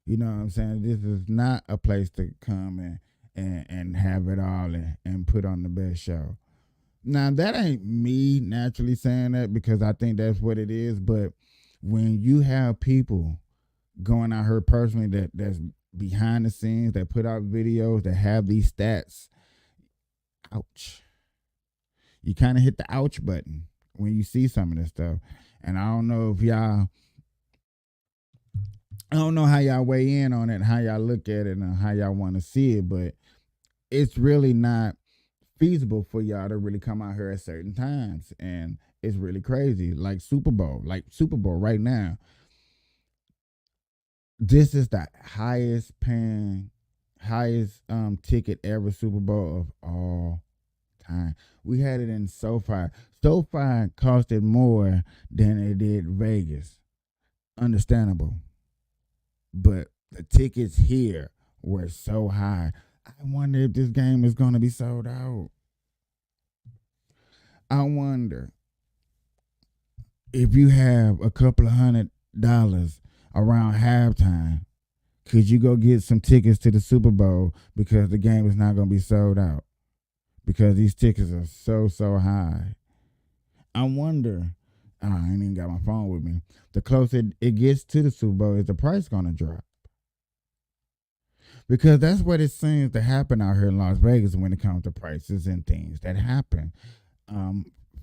Speaker 3: You know what I'm saying? This is not a place to come and have it all and put on the best show. Now, that ain't me naturally saying that because I think that's what it is, but when you have people going out here personally that's behind the scenes, that put out videos, that have these stats, ouch. You kind of hit the ouch button when you see some of this stuff. And I don't know how y'all weigh in on it, how y'all look at it, and how y'all want to see it, but it's really not feasible for y'all to really come out here at certain times. And it's really crazy. Like Super Bowl right now. This is the highest ticket ever Super Bowl of all time. We had it in SoFi. SoFi costed more than it did Vegas. Understandable. But the tickets here were so high. I wonder if this game is going to be sold out. I wonder if you have a couple of $100 around halftime, could you go get some tickets to the Super Bowl because the game is not going to be sold out? Because these tickets are so high. I wonder, I ain't even got my phone with me. The closer it gets to the Super Bowl, is the price going to drop? Because that's what it seems to happen out here in Las Vegas when it comes to prices and things that happen.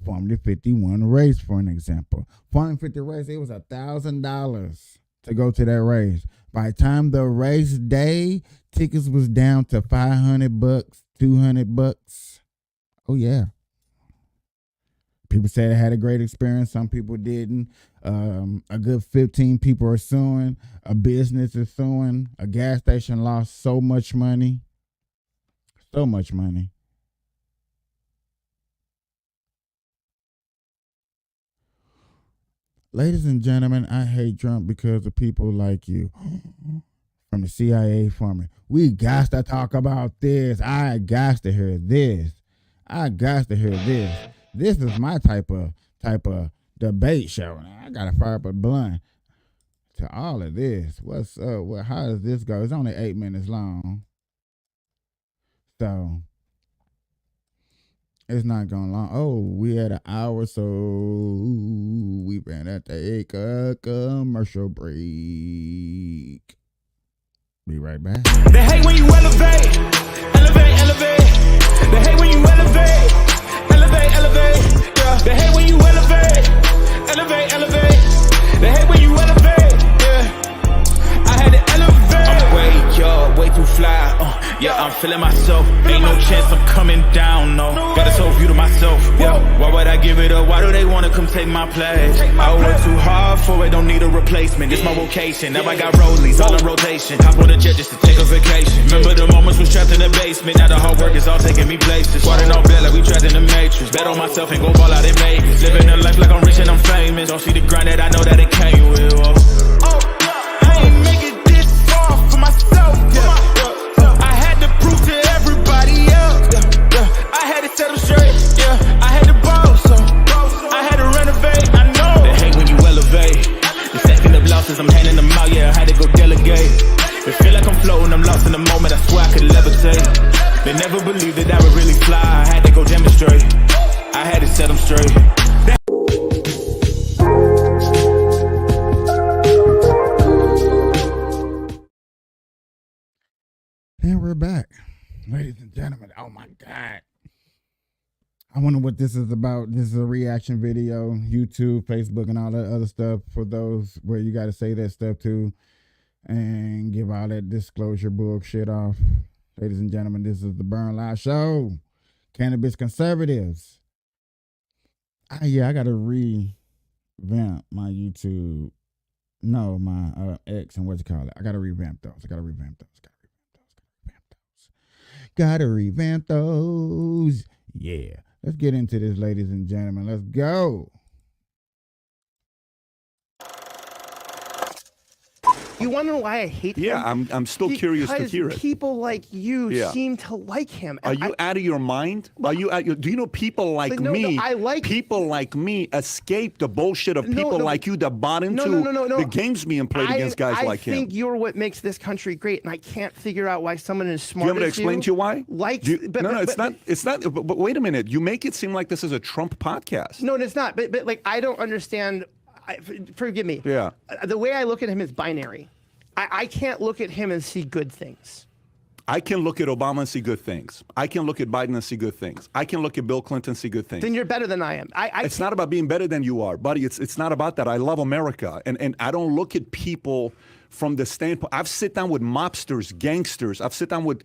Speaker 3: Formula 51 race, for an example. Formula 50 race, it was $1,000 to go to that race. By the time the race day, tickets was down to $500, $200. Oh, yeah. People said it had a great experience. Some people didn't. A good 15 people are suing. A business is suing. A gas station lost so much money. So much money. Ladies and gentlemen, I hate Trump because of people like you. From the CIA for me. We got to talk about this. I got to hear this. I got to hear this. This is my type of debate show. I gotta fire up a blunt to all of this. What's up? How does this go? It's only 8 minutes long, so it's not going long. Oh, we had an hour, so we ran at take a commercial break. Be right back.
Speaker 2: They hate when you elevate, elevate, elevate. They hate when you elevate, elevate, elevate. Yeah. They hate when you elevate, elevate, elevate. They hate when you elevate. Yeah. I had to elevate. I'm way up, way too fly. Yeah, I'm feeling myself. Ain't no chance I'm coming down. No, got a soul view to myself. Yeah. Why would I give it up? Why do they wanna come take my place? I work too hard for it. Don't need a replacement. This my vocation. Now I got rollies all in rotation. Hop on the jet just to take a vacation. Remember the moments was trapped in the basement. Now the hard work is all taking me places. Water on bed like we trapped in the matrix. Bet on myself and go ball out in Vegas. Living a life like I'm rich and I'm famous. Don't see the grind that I know that it came with. I ain't make it this far for myself. I had to prove to everybody else. I had to set them straight. I had to boss, so I had to renovate. I know they hate when you elevate. The second of losses, I'm handing them out. Yeah, I had to go delegate. It feel like I'm floating, I'm lost in the moment. I swear I could levitate. They never believed that I would really fly. I had to go demonstrate. I had to set them straight.
Speaker 3: And we're back, ladies and gentlemen. Oh my God. I wonder what this is about. This is a reaction video, YouTube, Facebook, and all that other stuff for those where you got to say that stuff too and give all that disclosure bullshit off. Ladies and gentlemen, this is the Burn Live Show. Cannabis conservatives. I got to revamp my YouTube. No, my X and what's it called? I got to revamp those. Gotta revamp those. Yeah. Let's get into this, ladies and gentlemen. Let's go.
Speaker 8: You want to know why I hate him?
Speaker 5: Yeah, I'm still curious to hear it.
Speaker 8: People like you seem to like him.
Speaker 5: Are you out of your mind? Are you? Do you know people like me?
Speaker 8: I like
Speaker 5: people like me escape the bullshit of people like you that bought into the games being played against guys like him.
Speaker 8: I think you're what makes this country great, and I can't figure out why someone as smart
Speaker 5: as you. Do you want me to explain to you why? It's not. But wait a minute. You make it seem like this is a Trump podcast.
Speaker 8: No, it's not. But like I don't understand. Forgive me.
Speaker 5: Yeah.
Speaker 8: The way I look at him is binary. I can't look at him and see good things.
Speaker 5: I can look at Obama and see good things. I can look at Biden and see good things. I can look at Bill Clinton and see good things.
Speaker 8: Then you're better than I am.
Speaker 5: It's not about being better than you are, buddy. It's not about that. I love America. And I don't look at people from the standpoint. I've sit down with mobsters, gangsters. I've sit down with,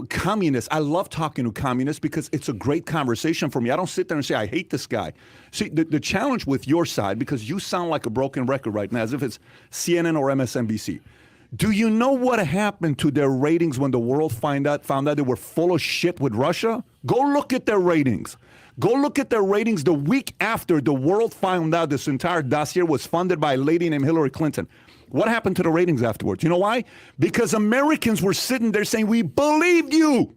Speaker 5: communists. I love talking to communists because it's a great conversation for me. I don't sit there and say, I hate this guy. See, the challenge with your side, because you sound like a broken record right now, as if it's CNN or MSNBC. Do you know what happened to their ratings when the world found out they were full of shit with Russia? Go look at their ratings. Go look at their ratings the week after the world found out this entire dossier was funded by a lady named Hillary Clinton. What happened to the ratings afterwards? You know why? Because Americans were sitting there saying, we believed you.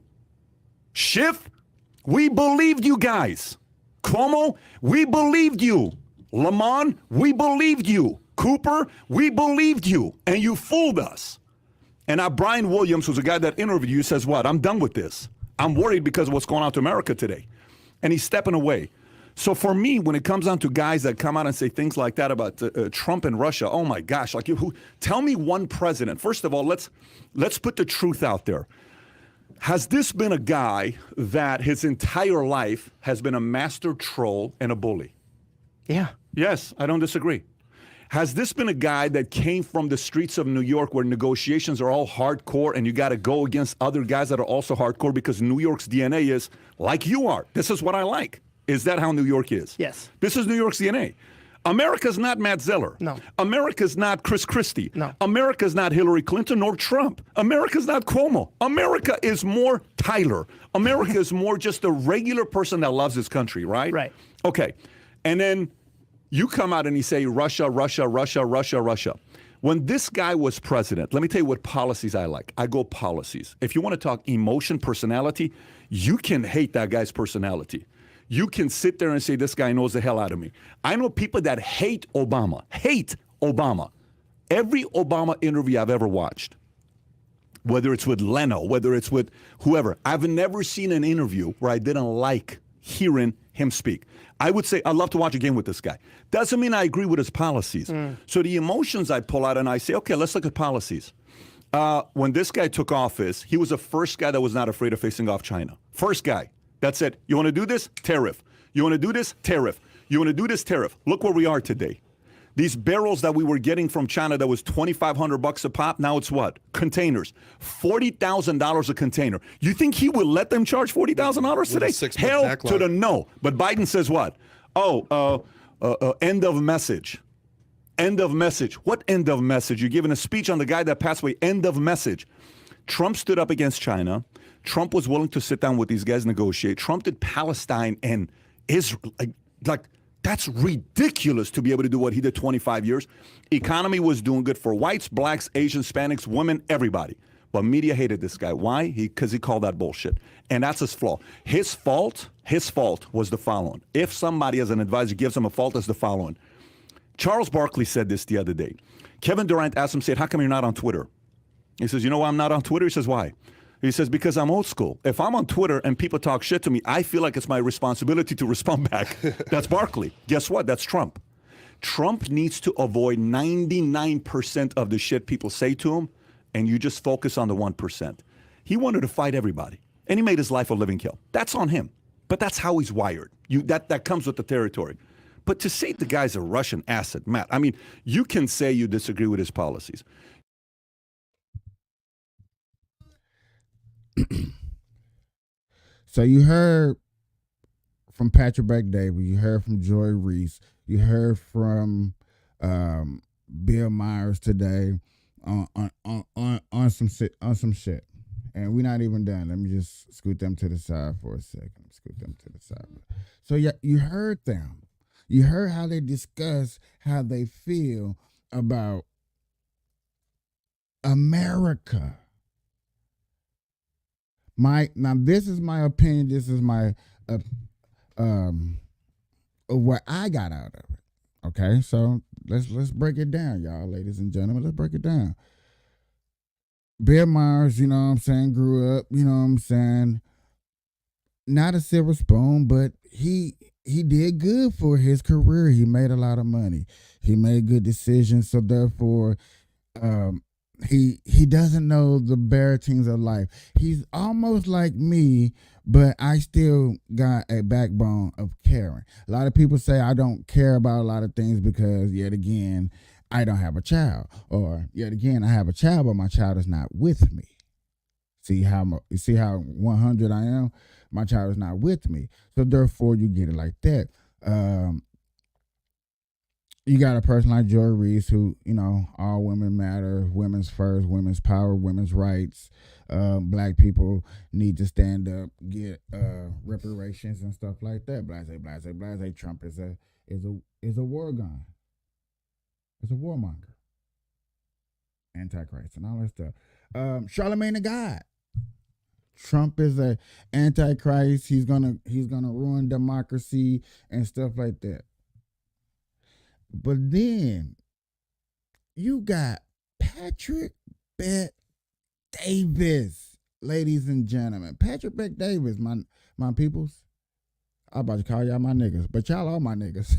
Speaker 5: Schiff, we believed you guys. Cuomo, we believed you. Lamont, we believed you. Cooper, we believed you, and you fooled us. And now Brian Williams, who's a guy that interviewed you, says what? I'm done with this. I'm worried because of what's going on to America today. And he's stepping away. So for me, when it comes down to guys that come out and say things like that about Trump and Russia, oh my gosh, like tell me one president. First of all, let's put the truth out there. Has this been a guy that his entire life has been a master troll and a bully?
Speaker 8: Yeah.
Speaker 5: Yes, I don't disagree. Has this been a guy that came from the streets of New York where negotiations are all hardcore and you got to go against other guys that are also hardcore because New York's DNA is like you are? This is what I like. Is that how New York is?
Speaker 8: Yes.
Speaker 5: This is New York's DNA. America's not Matt Zeller.
Speaker 8: No.
Speaker 5: America's not Chris Christie.
Speaker 8: No.
Speaker 5: America's not Hillary Clinton nor Trump. America's not Cuomo. America is more Tyler. America is more just a regular person that loves his country, right?
Speaker 8: Right.
Speaker 5: Okay. And then you come out and you say Russia, Russia, Russia, Russia, Russia. When this guy was president, let me tell you what policies I like. I go policies. If you want to talk emotion, personality, you can hate that guy's personality. You can sit there and say, this guy knows the hell out of me. I know people that hate Obama. Every Obama interview I've ever watched, whether it's with Leno, whether it's with whoever, I've never seen an interview where I didn't like hearing him speak. I would say, I'd love to watch a game with this guy. Doesn't mean I agree with his policies. So the emotions I pull out and I say, okay, let's look at policies. When this guy took office, he was the first guy that was not afraid of facing off China. First guy. That said, you want to do this? Tariff. You want to do this? Tariff. You want to do this? Tariff. Look where we are today. These barrels that we were getting from China that was $2,500 a pop, now it's what? Containers. $40,000 a container. You think he would let them charge $40,000 today? Hell to the no. But Biden says what? End of message. End of message. What end of message? You're giving a speech on the guy that passed away. End of message. Trump stood up against China. Trump was willing to sit down with these guys, negotiate. Trump did Palestine and Israel. Like that's ridiculous to be able to do what he did 25 years. Economy was doing good for whites, blacks, Asians, Hispanics, women, everybody. But media hated this guy. Why? Because he called that bullshit. And that's his flaw. His fault was the following. If somebody as an advisor gives him a fault, it's the following. Charles Barkley said this the other day. Kevin Durant asked him, said, how come you're not on Twitter? He says, you know why I'm not on Twitter? He says, why? He says, because I'm old school. If I'm on Twitter and people talk shit to me, I feel like it's my responsibility to respond back. That's Barkley. Guess what? That's Trump. Trump needs to avoid 99% of the shit people say to him, and you just focus on the 1%. He wanted to fight everybody, and he made his life a living hell. That's on him. But that's how he's wired. That comes with the territory. But to say the guy's a Russian asset, Matt, I mean, you can say you disagree with his policies.
Speaker 3: So you heard from Patrick Bet-David, you heard from Joy Reese, you heard from Bill Myers today on some shit, and we're not even done. Let me just scoot them to the side for a second. Scoot them to the side. So yeah, you heard them. You heard how they discuss how they feel about America. Now this is my opinion. This is my what I got out of it. Okay, so let's break it down, y'all, ladies and gentlemen. Let's break it down. Bill Myers, you know what I'm saying, grew up, you know what I'm saying, not a silver spoon, but he did good for his career. He made a lot of money. He made good decisions, so therefore he doesn't know the baritines of life. He's almost like me, but I still got a backbone of caring. A lot of people say I don't care about a lot of things because, yet again, I don't have a child. Or, yet again, I have a child, but my child is not with me. See how 100 I am? My child is not with me. So, therefore, you get it like that. You got a person like Joy Reese who, you know, all women matter, women's first, women's power, women's rights. Black people need to stand up, get reparations and stuff like that. Blase. Trump is a war gun. It's a warmonger. Antichrist and all that stuff. Charlemagne the God. Trump is a antichrist. He's gonna ruin democracy and stuff like that. But then you got Patrick Bet-David, ladies and gentlemen. Patrick Bet-David, my peoples. I'm about to call y'all my niggas, but y'all are my niggas.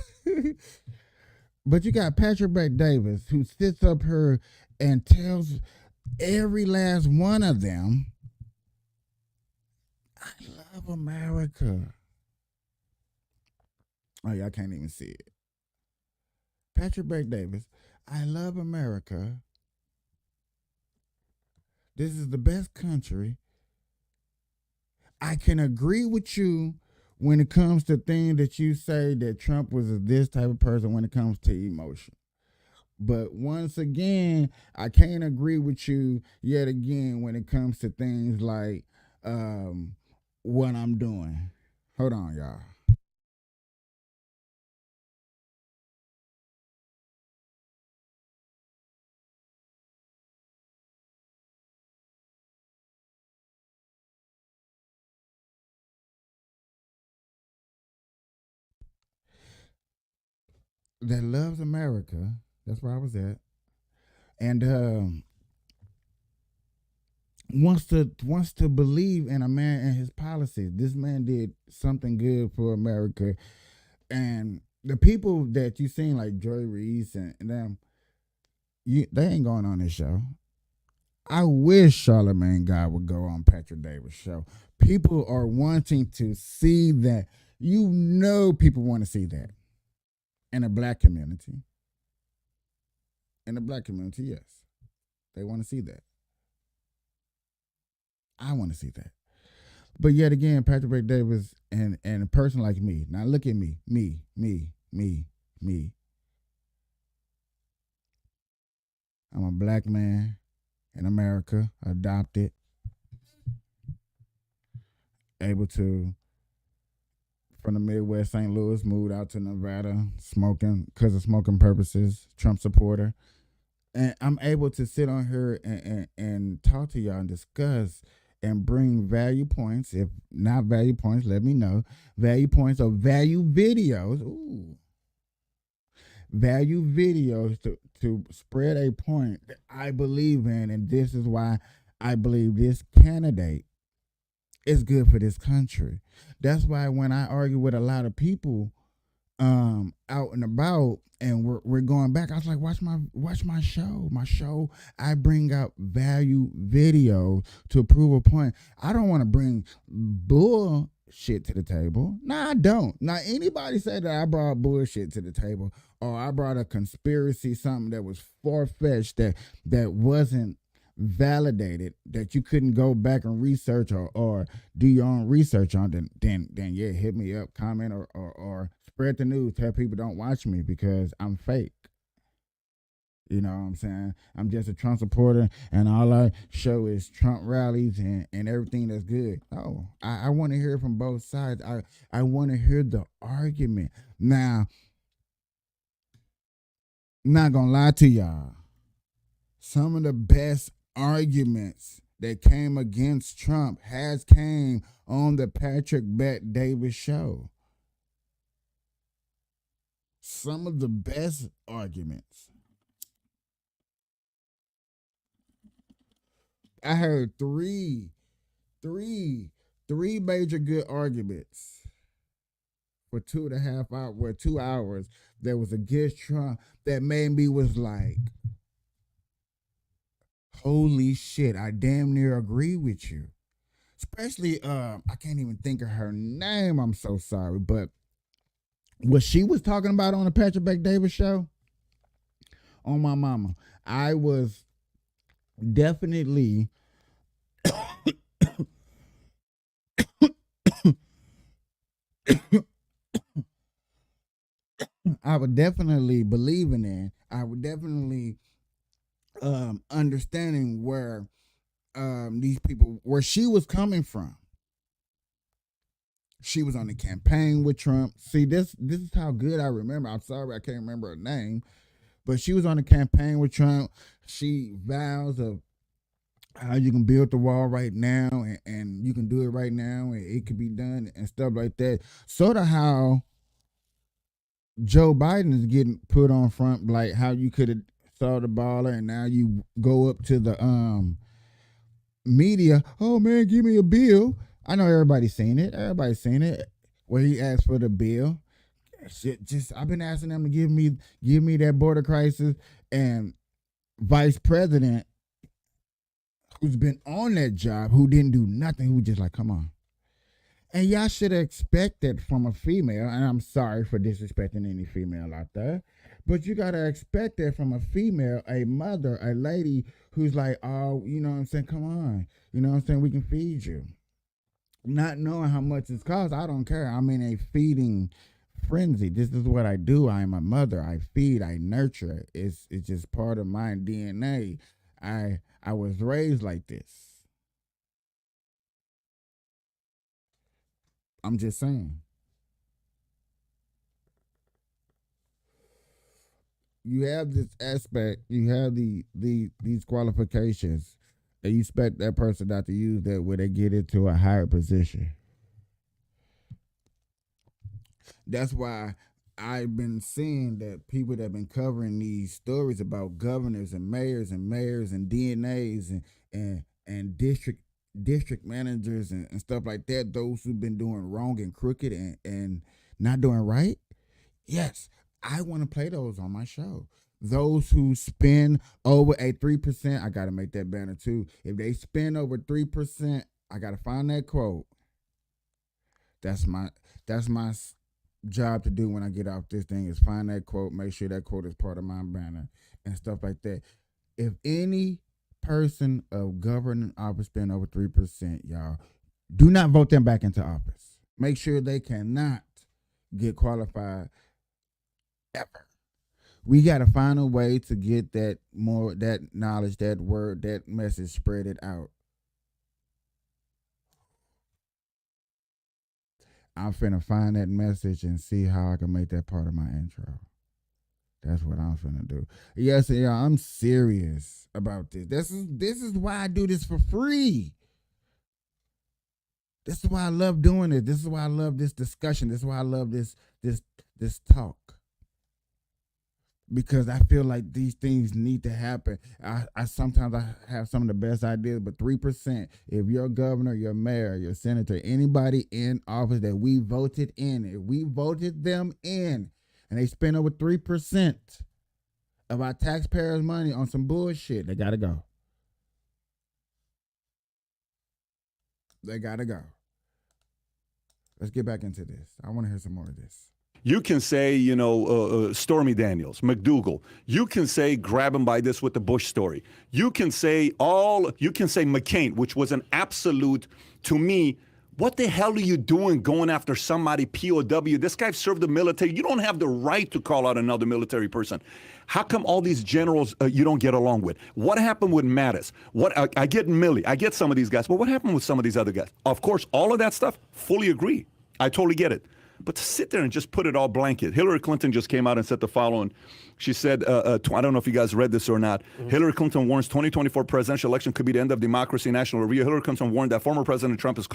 Speaker 3: But you got Patrick Bet-Davis who sits up here and tells every last one of them, I love America. Oh, y'all can't even see it. Patrick Bet-Davis, I love America. This is the best country. I can agree with you when it comes to things that you say that Trump was this type of person when it comes to emotion. But once again, I can't agree with you yet again when it comes to things like what I'm doing. Hold on, y'all. That loves America. That's where I was at. And wants to believe in a man and his policies. This man did something good for America. And the people that you seen like Joy Reese and them, they ain't going on this show. I wish Charlamagne God would go on Patrick Davis' show. People are wanting to see that. You know people want to see that. In the black community. In the black community, yes. They want to see that. I want to see that. But yet again, Patrick Bet-Davis and a person like me. Now look at me. Me. I'm a black man in America, adopted, able to, from the Midwest, St. Louis, moved out to Nevada, smoking, because of smoking purposes, Trump supporter. And I'm able to sit on here and talk to y'all and discuss and bring value points. If not value points, let me know. Value points or value videos. Ooh. Value videos to spread a point that I believe in. And this is why I believe this candidate is good for this country. That's why when I argue with a lot of people out and about and we're going back, I was like, watch my show. My show, I bring out value video to prove a point. I don't want to bring bullshit to the table. No, I don't. Now, anybody say that I brought bullshit to the table or I brought a conspiracy, something that was far-fetched, that wasn't validated, that you couldn't go back and research or do your own research on, then yeah, hit me up, comment or spread the news. Tell people don't watch me because I'm fake. You know what I'm saying? I'm just a Trump supporter and all I show is Trump rallies and everything that's good. No, I want to hear from both sides. I want to hear the argument. Now, not gonna lie to y'all. Some of the best arguments that came against Trump came on the Patrick Bet-Davis show. Some of the best arguments. I heard three major good arguments for 2.5 hours, 2 hours that was against Trump that made me was like, holy shit, I damn near agree with you. Especially, I can't even think of her name. I'm so sorry. But what she was talking about on the Patrick Bet-Davis show, on my mama, I was definitely I would definitely believing in. I would definitely understanding where these people, where she was coming from. She was on the campaign with Trump. See, this is how good I remember. I'm sorry I can't remember her name, but she was on the campaign with Trump. She vows of how you can build the wall right now and you can do it right now and it could be done and stuff like that. Sort of how Joe Biden is getting put on front, like how you could have saw the baller and now you go up to the media. Oh man, give me a bill. I know everybody's seen it. Everybody's seen it. where he asked for the bill. Shit, just I've been asking them to give me that border crisis, and vice president who's been on that job, who didn't do nothing, who just like, come on. And y'all should expect that from a female, and I'm sorry for disrespecting any female out there, but you gotta expect that from a female, a mother, a lady who's like, oh, you know what I'm saying, come on, you know what I'm saying, we can feed you. Not knowing how much it's cost, I don't care. I'm in a feeding frenzy. This is what I do. I am a mother. I feed, I nurture. It's just part of my DNA. I was raised like this. I'm just saying. You have this aspect, you have these qualifications, and you expect that person not to use that when they get into a higher position. That's why I've been seeing that people that have been covering these stories about governors and mayors and DNAs and district managers and stuff like that, those who've been doing wrong and crooked and not doing right. Yes, I want to play those on my show. Those who spend over a 3%, I got to make that banner too. If they spend over 3%, I got to find that quote. That's my job to do when I get off this thing, is find that quote, make sure that quote is part of my banner and stuff like that. If any person of governing office spend over 3%, y'all, do not vote them back into office. Make sure they cannot get qualified ever. We got to find a way to get that knowledge, that word, that message, spread it out. I'm finna find that message and see how I can make that part of my intro. That's what I'm finna do. Yes, yeah, I'm serious about this. This is why I do this for free. This is why I love doing it. This is why I love this discussion. This is why I love this talk. Because I feel like these things need to happen. I sometimes I have some of the best ideas, but 3%, if you're a governor, your mayor, your senator, anybody in office that we voted in, if we voted them in and they spend over 3% of our taxpayers' money on some bullshit, they gotta go. They gotta go. Let's get back into this. I want to hear some more of this.
Speaker 5: You can say, Stormy Daniels, McDougal. You can say, grab him by this with the Bush story. You can say McCain, which was an absolute, to me, what the hell are you doing going after somebody POW? This guy served the military. You don't have the right to call out another military person. How come all these generals you don't get along with? What happened with Mattis? I get Milley. I get some of these guys. But what happened with some of these other guys? Of course, all of that stuff, fully agree. I totally get it. But to sit there and just put it all blanket. Hillary Clinton just came out and said the following. She said, I don't know if you guys read this or not. Mm-hmm. Hillary Clinton warns 2024 presidential election could be the end of democracy. National Review. Hillary Clinton warned that former President Trump is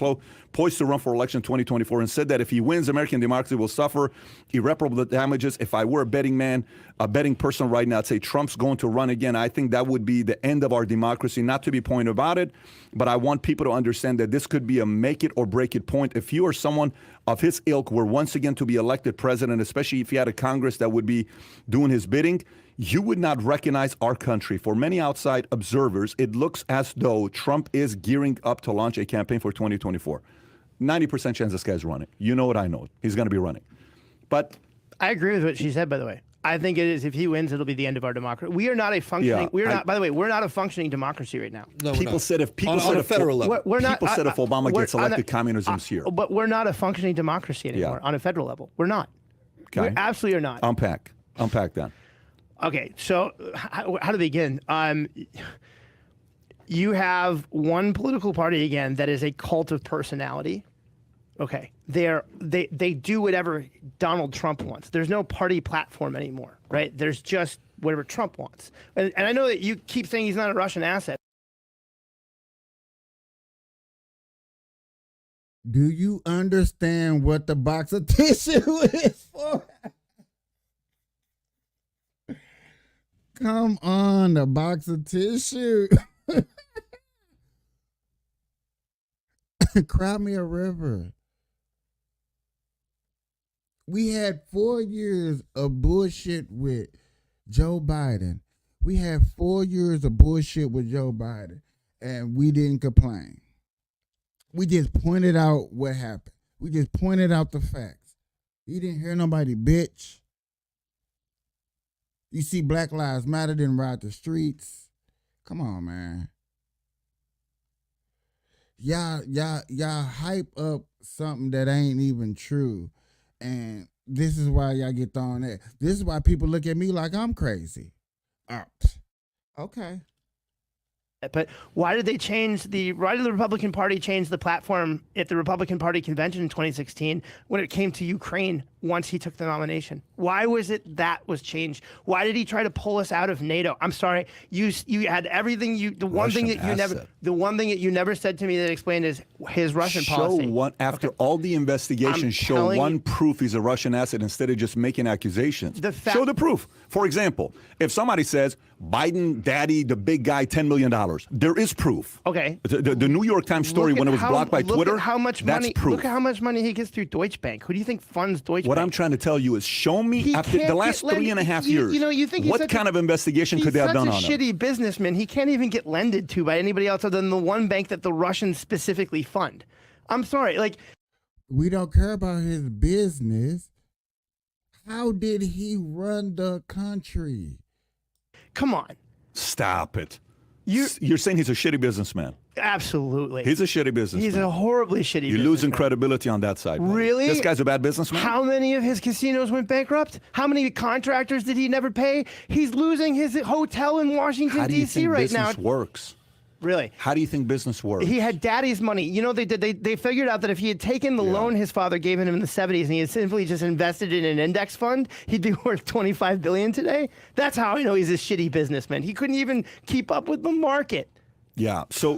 Speaker 5: poised to run for election 2024 and said that if he wins, American democracy will suffer irreparable damages. If I were a betting person right now, I'd say Trump's going to run again. I think that would be the end of our democracy. Not to be point about it, but I want people to understand that this could be a make it or break it point. If you are someone of his ilk were once again to be elected president, especially if he had a Congress that would be doing his bidding, you would not recognize our country. For many outside observers, it looks as though Trump is gearing up to launch a campaign for 2024. 90% chance this guy's running. You know it, I know it. He's going to be running. But
Speaker 8: I agree with what she said, by the way. I think it is, if he wins, it'll be the end of our democracy. We are not a functioning, by the way, we're not a functioning democracy right now.
Speaker 5: No, people said if Obama gets elected, communism's here.
Speaker 8: But we're not a functioning democracy anymore on a federal level. We're not.
Speaker 5: Okay.
Speaker 8: We absolutely are not.
Speaker 5: Unpack that.
Speaker 8: Okay, so how to begin? You have one political party, again, that is a cult of personality. Okay, they do whatever Donald Trump wants. There's no party platform anymore, right? There's just whatever Trump wants. And I know that you keep saying he's not a Russian asset.
Speaker 3: Do you understand what the box of tissue is for? Come on, the box of tissue. Cry me a river. We had 4 years of bullshit with Joe Biden. We had 4 years of bullshit with Joe Biden, and we didn't complain. We just pointed out what happened. We just pointed out the facts. You didn't hear nobody bitch. You see Black Lives Matter didn't ride the streets. Come on, man. Y'all hype up something that ain't even true. And this is why y'all get thrown at. This is why people look at me like I'm crazy. Okay.
Speaker 8: But why did the Republican Party change the platform at the Republican Party convention in 2016 when it came to Ukraine once he took the nomination? Why was it that was changed? Why did he try to pull us out of NATO? I'm sorry, you had everything. The one thing that you never said to me that explained is his Russian policy.
Speaker 5: After all the investigations, show one proof he's a Russian asset instead of just making accusations. Show the proof. For example, if somebody says Biden, daddy, the big guy, $10 million, there is proof.
Speaker 8: Okay.
Speaker 5: The New York Times story when it was blocked by Twitter.
Speaker 8: Look at how much
Speaker 5: that's
Speaker 8: money.
Speaker 5: proof.
Speaker 8: Look at how much money he gets through Deutsche Bank. Who do you think funds Deutsche Bank?
Speaker 5: What I'm trying to tell you is show me after the last 3.5 years,
Speaker 8: you think
Speaker 5: what kind of investigation could they have done on him?
Speaker 8: He's such a shitty businessman. He can't even get lended to by anybody else other than the one bank that the Russians specifically fund. I'm sorry.
Speaker 3: We don't care about his business. How did he run the country?
Speaker 8: Come on.
Speaker 5: Stop it. You're saying he's a shitty businessman.
Speaker 8: Absolutely.
Speaker 5: He's a shitty businessman.
Speaker 8: He's a horribly shitty businessman.
Speaker 5: You're losing credibility on that side. buddy.
Speaker 8: Really?
Speaker 5: This guy's a bad businessman?
Speaker 8: How many of his casinos went bankrupt? How many contractors did he never pay? He's losing his hotel in Washington, D.C. right now.
Speaker 5: How do you think business works?
Speaker 8: Really?
Speaker 5: How do you think business works?
Speaker 8: He had daddy's money. You know, they figured out that if he had taken the loan his father gave him in the 70s and he had simply just invested in an index fund, he'd be worth $25 billion today. That's how I know he's a shitty businessman. He couldn't even keep up with the market.
Speaker 5: Yeah. So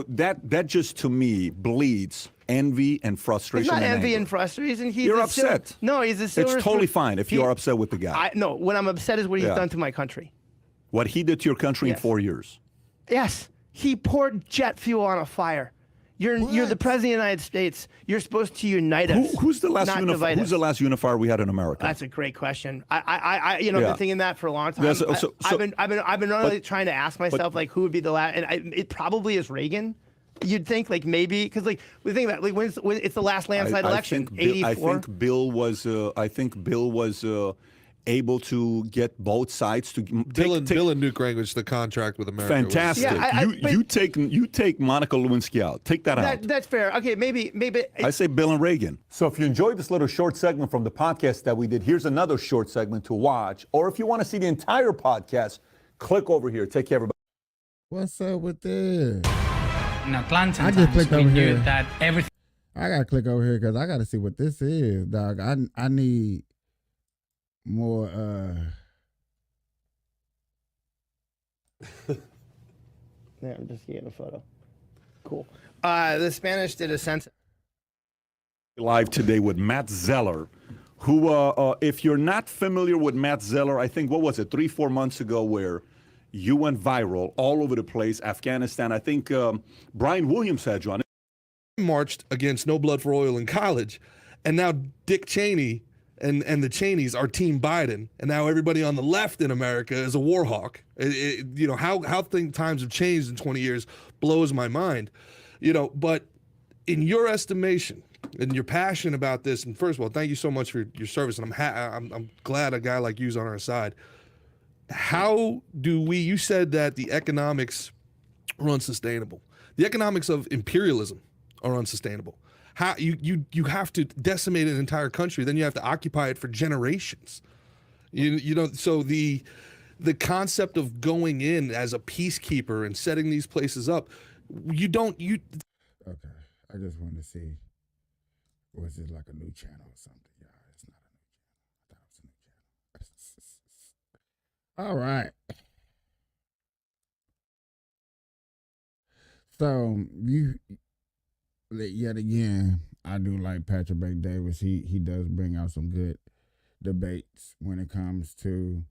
Speaker 5: that just to me bleeds envy and frustration.
Speaker 8: It's not
Speaker 5: and
Speaker 8: envy
Speaker 5: anger.
Speaker 8: and frustration.
Speaker 5: You're upset.
Speaker 8: No, he's a silver.
Speaker 5: It's totally fine if you're upset with the guy.
Speaker 8: No, what I'm upset is what he's done to my country.
Speaker 5: What he did to your country in 4 years.
Speaker 8: Yes. He poured jet fuel on a fire. You're the president of the United States. You're supposed to unite us.
Speaker 5: Who's the last
Speaker 8: divide us.
Speaker 5: Who's the last unifier we had in America?
Speaker 8: That's a great question. I've been thinking that for a long time. I've been really trying to ask myself who would be the last, and it probably is Reagan. You'd think maybe because we think about when it's the last landslide election. 84.
Speaker 5: I think Bill was able to get both sides to
Speaker 21: Bill and Newt Gingrich, the contract with America.
Speaker 5: Fantastic. You take Monica Lewinsky out. Take that out.
Speaker 8: That's fair. Okay, maybe.
Speaker 5: I say Bill and Reagan. So if you enjoyed this little short segment from the podcast that we did, here's another short segment to watch. Or if you want to see the entire podcast, click over here. Take care, everybody.
Speaker 3: What's up with this?
Speaker 22: In Atlanta,
Speaker 3: I just clicked
Speaker 22: we
Speaker 3: over
Speaker 22: knew
Speaker 3: here.
Speaker 22: that everything.
Speaker 3: I gotta click over here because I gotta see what this is, dog. I need more.
Speaker 8: Yeah, I'm just getting a photo. Cool. The Spanish did a census.
Speaker 5: Live today with Matt Zeller, who, if you're not familiar with Matt Zeller, I think, 3-4 months ago, where you went viral all over the place, Afghanistan. I think Brian Williams had you on.
Speaker 21: Marched against No Blood for Oil in college, and now Dick Cheney and the Cheneys are Team Biden, and now everybody on the left in America is a war hawk. How times have changed in 20 years blows my mind. But in your estimation, and your passion about this, and first of all, thank you so much for your service, and I'm glad a guy like you's on our side. How do you said that the economics are unsustainable. The economics of imperialism are unsustainable. How you have to decimate an entire country, then you have to occupy it for generations. So the concept of going in as a peacekeeper and setting these places up, Okay,
Speaker 3: I just wanted to see, was it like a new channel or something? Yeah, it's not a new channel. I thought it was a new channel. All right. So yet again, I do like Patrick Bet-David. He does bring out some good debates when it comes to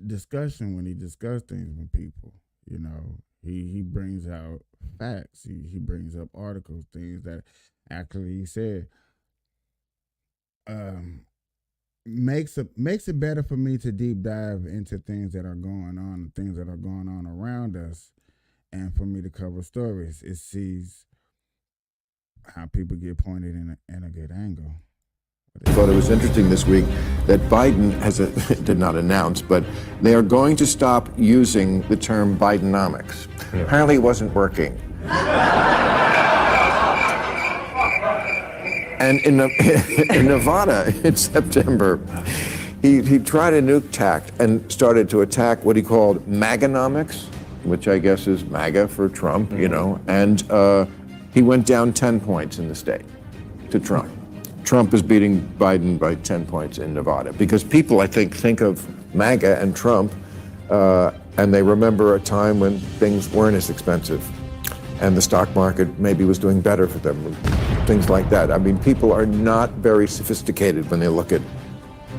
Speaker 3: discussion, when he discusses things with people. He brings out facts. He brings up articles, things that Actually, he said, makes it better for me to deep dive into things that are going on, things that are going on around us, and for me to cover stories. It sees how people get pointed in a good angle.
Speaker 4: I thought it was interesting this week that Biden did not announce, but they are going to stop using the term Bidenomics. Apparently it wasn't working. And in Nevada in September, he tried a nuke tack and started to attack what he called Maganomics, which I guess is MAGA for Trump, you know, and he went down 10 points in the state to Trump. Trump is beating Biden by 10 points in Nevada because people, I think of MAGA and Trump, and they remember a time when things weren't as expensive and the stock market maybe was doing better for them, things like that. I mean, people are not very sophisticated when they look at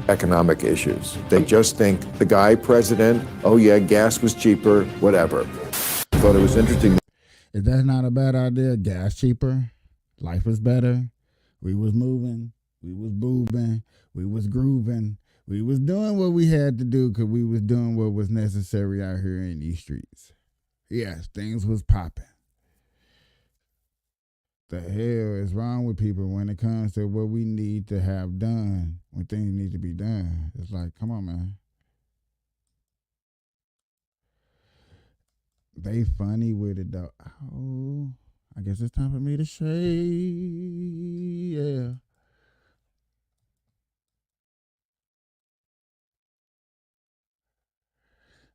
Speaker 4: economic issues. They just think the guy president, oh yeah, gas was cheaper, whatever. I thought it was interesting.
Speaker 3: If that's not a bad idea, gas cheaper, life was better. We was moving, we was boobing, we was grooving, we was doing what we had to do because we was doing what was necessary out here in these streets. Yes, things was popping. The hell is wrong with people when it comes to what we need to have done, when things need to be done? It's like, come on, man. They funny with it, though. Oh, I guess it's time for me to shade. Yeah.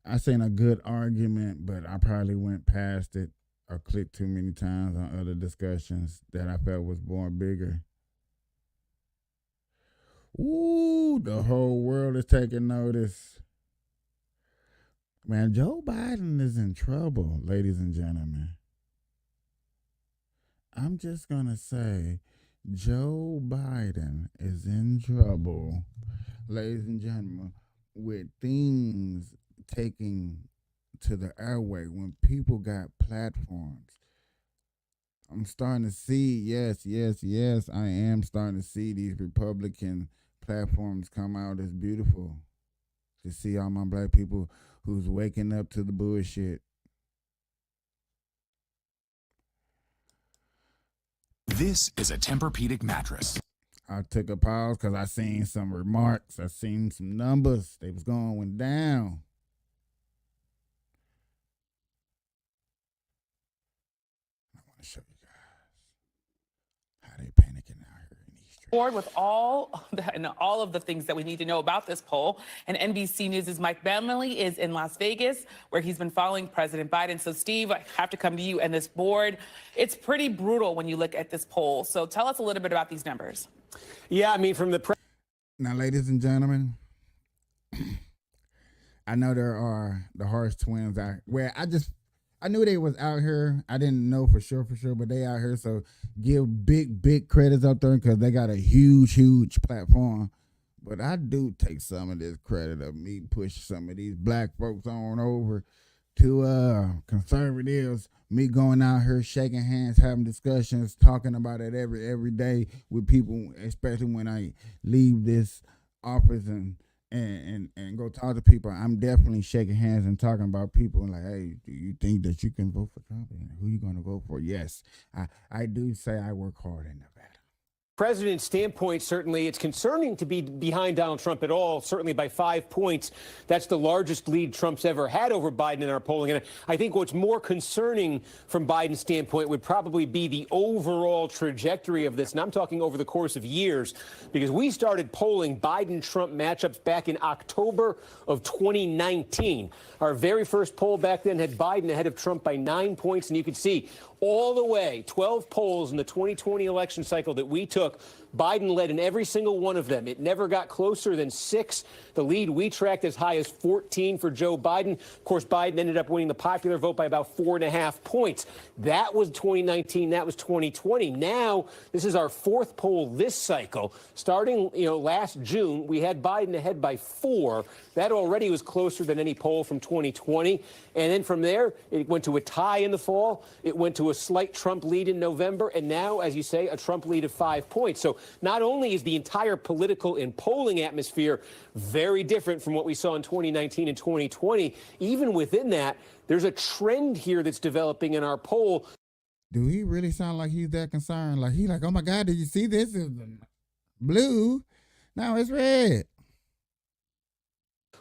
Speaker 3: I seen a good argument, but I probably went past it or clicked too many times on other discussions that I felt was born bigger. Ooh, the whole world is taking notice. Man, Joe Biden is in trouble, ladies and gentlemen. I'm just going to say Joe Biden is in trouble, ladies and gentlemen, with things taking to the airway when people got platforms. I'm starting to see, yes, I am starting to see these Republican platforms come out as beautiful. To see all my black people who's waking up to the bullshit.
Speaker 1: This is a Tempur-Pedic mattress.
Speaker 3: I took a pause because I seen some remarks. I seen some numbers. They was going down. I want to show you guys how they panicking out here in these streets.
Speaker 10: Board with all of the things that we need to know about this poll. And NBC News' Mike Bentley is in Las Vegas, where he's been following President Biden. So, Steve, I have to come to you and this board. It's pretty brutal when you look at this poll. So tell us a little bit about these numbers.
Speaker 22: Yeah, I mean, from the
Speaker 3: now, ladies and gentlemen, I know there are the Harsh twins out where I knew they was out here. I didn't know for sure, but they out here. So give big credits up there because they got a huge platform. But I do take some of this credit of me push some of these black folks on over to conservatives. Me going out here shaking hands, having discussions, talking about it every day with people, especially when I leave this office and go talk to people. I'm definitely shaking hands and talking about people and like, hey, do you think that you can vote for Trump? And who you going to vote for? Yes, I do say I work hard in Nevada.
Speaker 22: president's standpoint, certainly it's concerning to be behind Donald Trump at all, certainly by 5 points. That's the largest lead Trump's ever had over Biden in our polling. And I think what's more concerning from Biden's standpoint would probably be the overall trajectory of this. And I'm talking over the course of years, because we started polling Biden-Trump matchups back in October of 2019. Our very first poll back then had Biden ahead of Trump by 9 points. And you could see all the way, 12 polls in the 2020 election cycle that we took, Biden led in every single one of them. It never got closer than 6. The lead we tracked as high as 14 for Joe Biden. Of course, Biden ended up winning the popular vote by about 4.5 points. That was 2019. That was 2020. Now, this is our 4th poll this cycle. Starting, last June, we had Biden ahead by 4. That already was closer than any poll from 2020. And then from there, it went to a tie in the fall. It went to a slight Trump lead in November. And now, as you say, a Trump lead of 5 points. So not only is the entire political and polling atmosphere very different from what we saw in 2019 and 2020, even within that, there's a trend here that's developing in our poll.
Speaker 3: Do he really sound like he's that concerned? Like he's like, oh my God, did you see this? It's blue. Now it's red.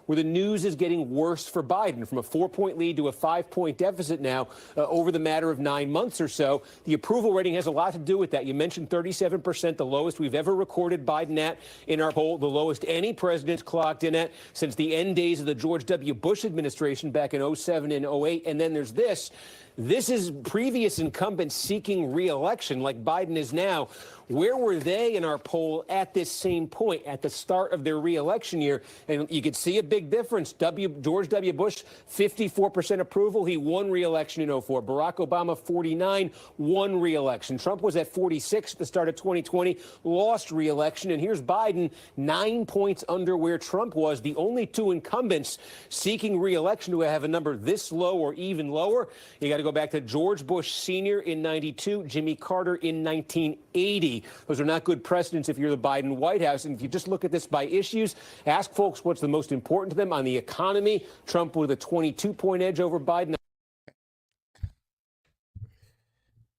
Speaker 22: Where the news is getting worse for Biden, from a 4-point lead to a 5-point deficit now over the matter of 9 months or so. The approval rating has a lot to do with that. You mentioned 37%, the lowest we've ever recorded Biden at in our poll, the lowest any president's clocked in at since the end days of the George W. Bush administration back in 07 and 08. And then there's this. This is previous incumbents seeking re-election like Biden is now. Where were they in our poll at this same point, at the start of their re-election year? And you could see a big difference. George W. Bush, 54% approval. He won re-election in 04. Barack Obama, 49, won re-election. Trump was at 46 at the start of 2020, lost re-election. And here's Biden, 9 points under where Trump was. The only 2 incumbents seeking re-election who have a number this low or even lower. You got to go back to George Bush Sr. in 92, Jimmy Carter in 1980. Those are not good precedents if you're the Biden White House. And if you just look at this by issues, ask folks what's the most important to them on the economy. Trump with a 22-point edge over Biden.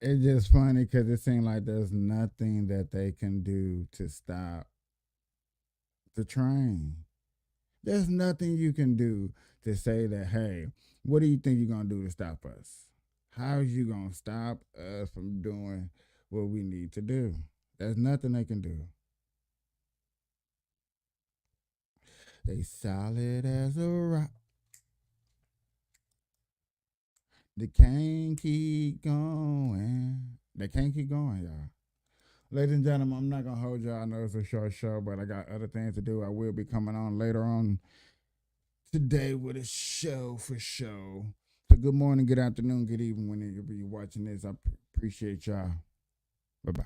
Speaker 3: It's just funny because it seems like there's nothing that they can do to stop the train. There's nothing you can do to say that, hey, what do you think you're going to do to stop us? How are you going to stop us from doing what we need to do? There's nothing they can do. They solid as a rock. They can't keep going. They can't keep going, y'all. Ladies and gentlemen, I'm not going to hold y'all. I know it's a short show, but I got other things to do. I will be coming on later on today with a show for show. So good morning, good afternoon, good evening whenever you're watching this. I appreciate y'all. Bye-bye.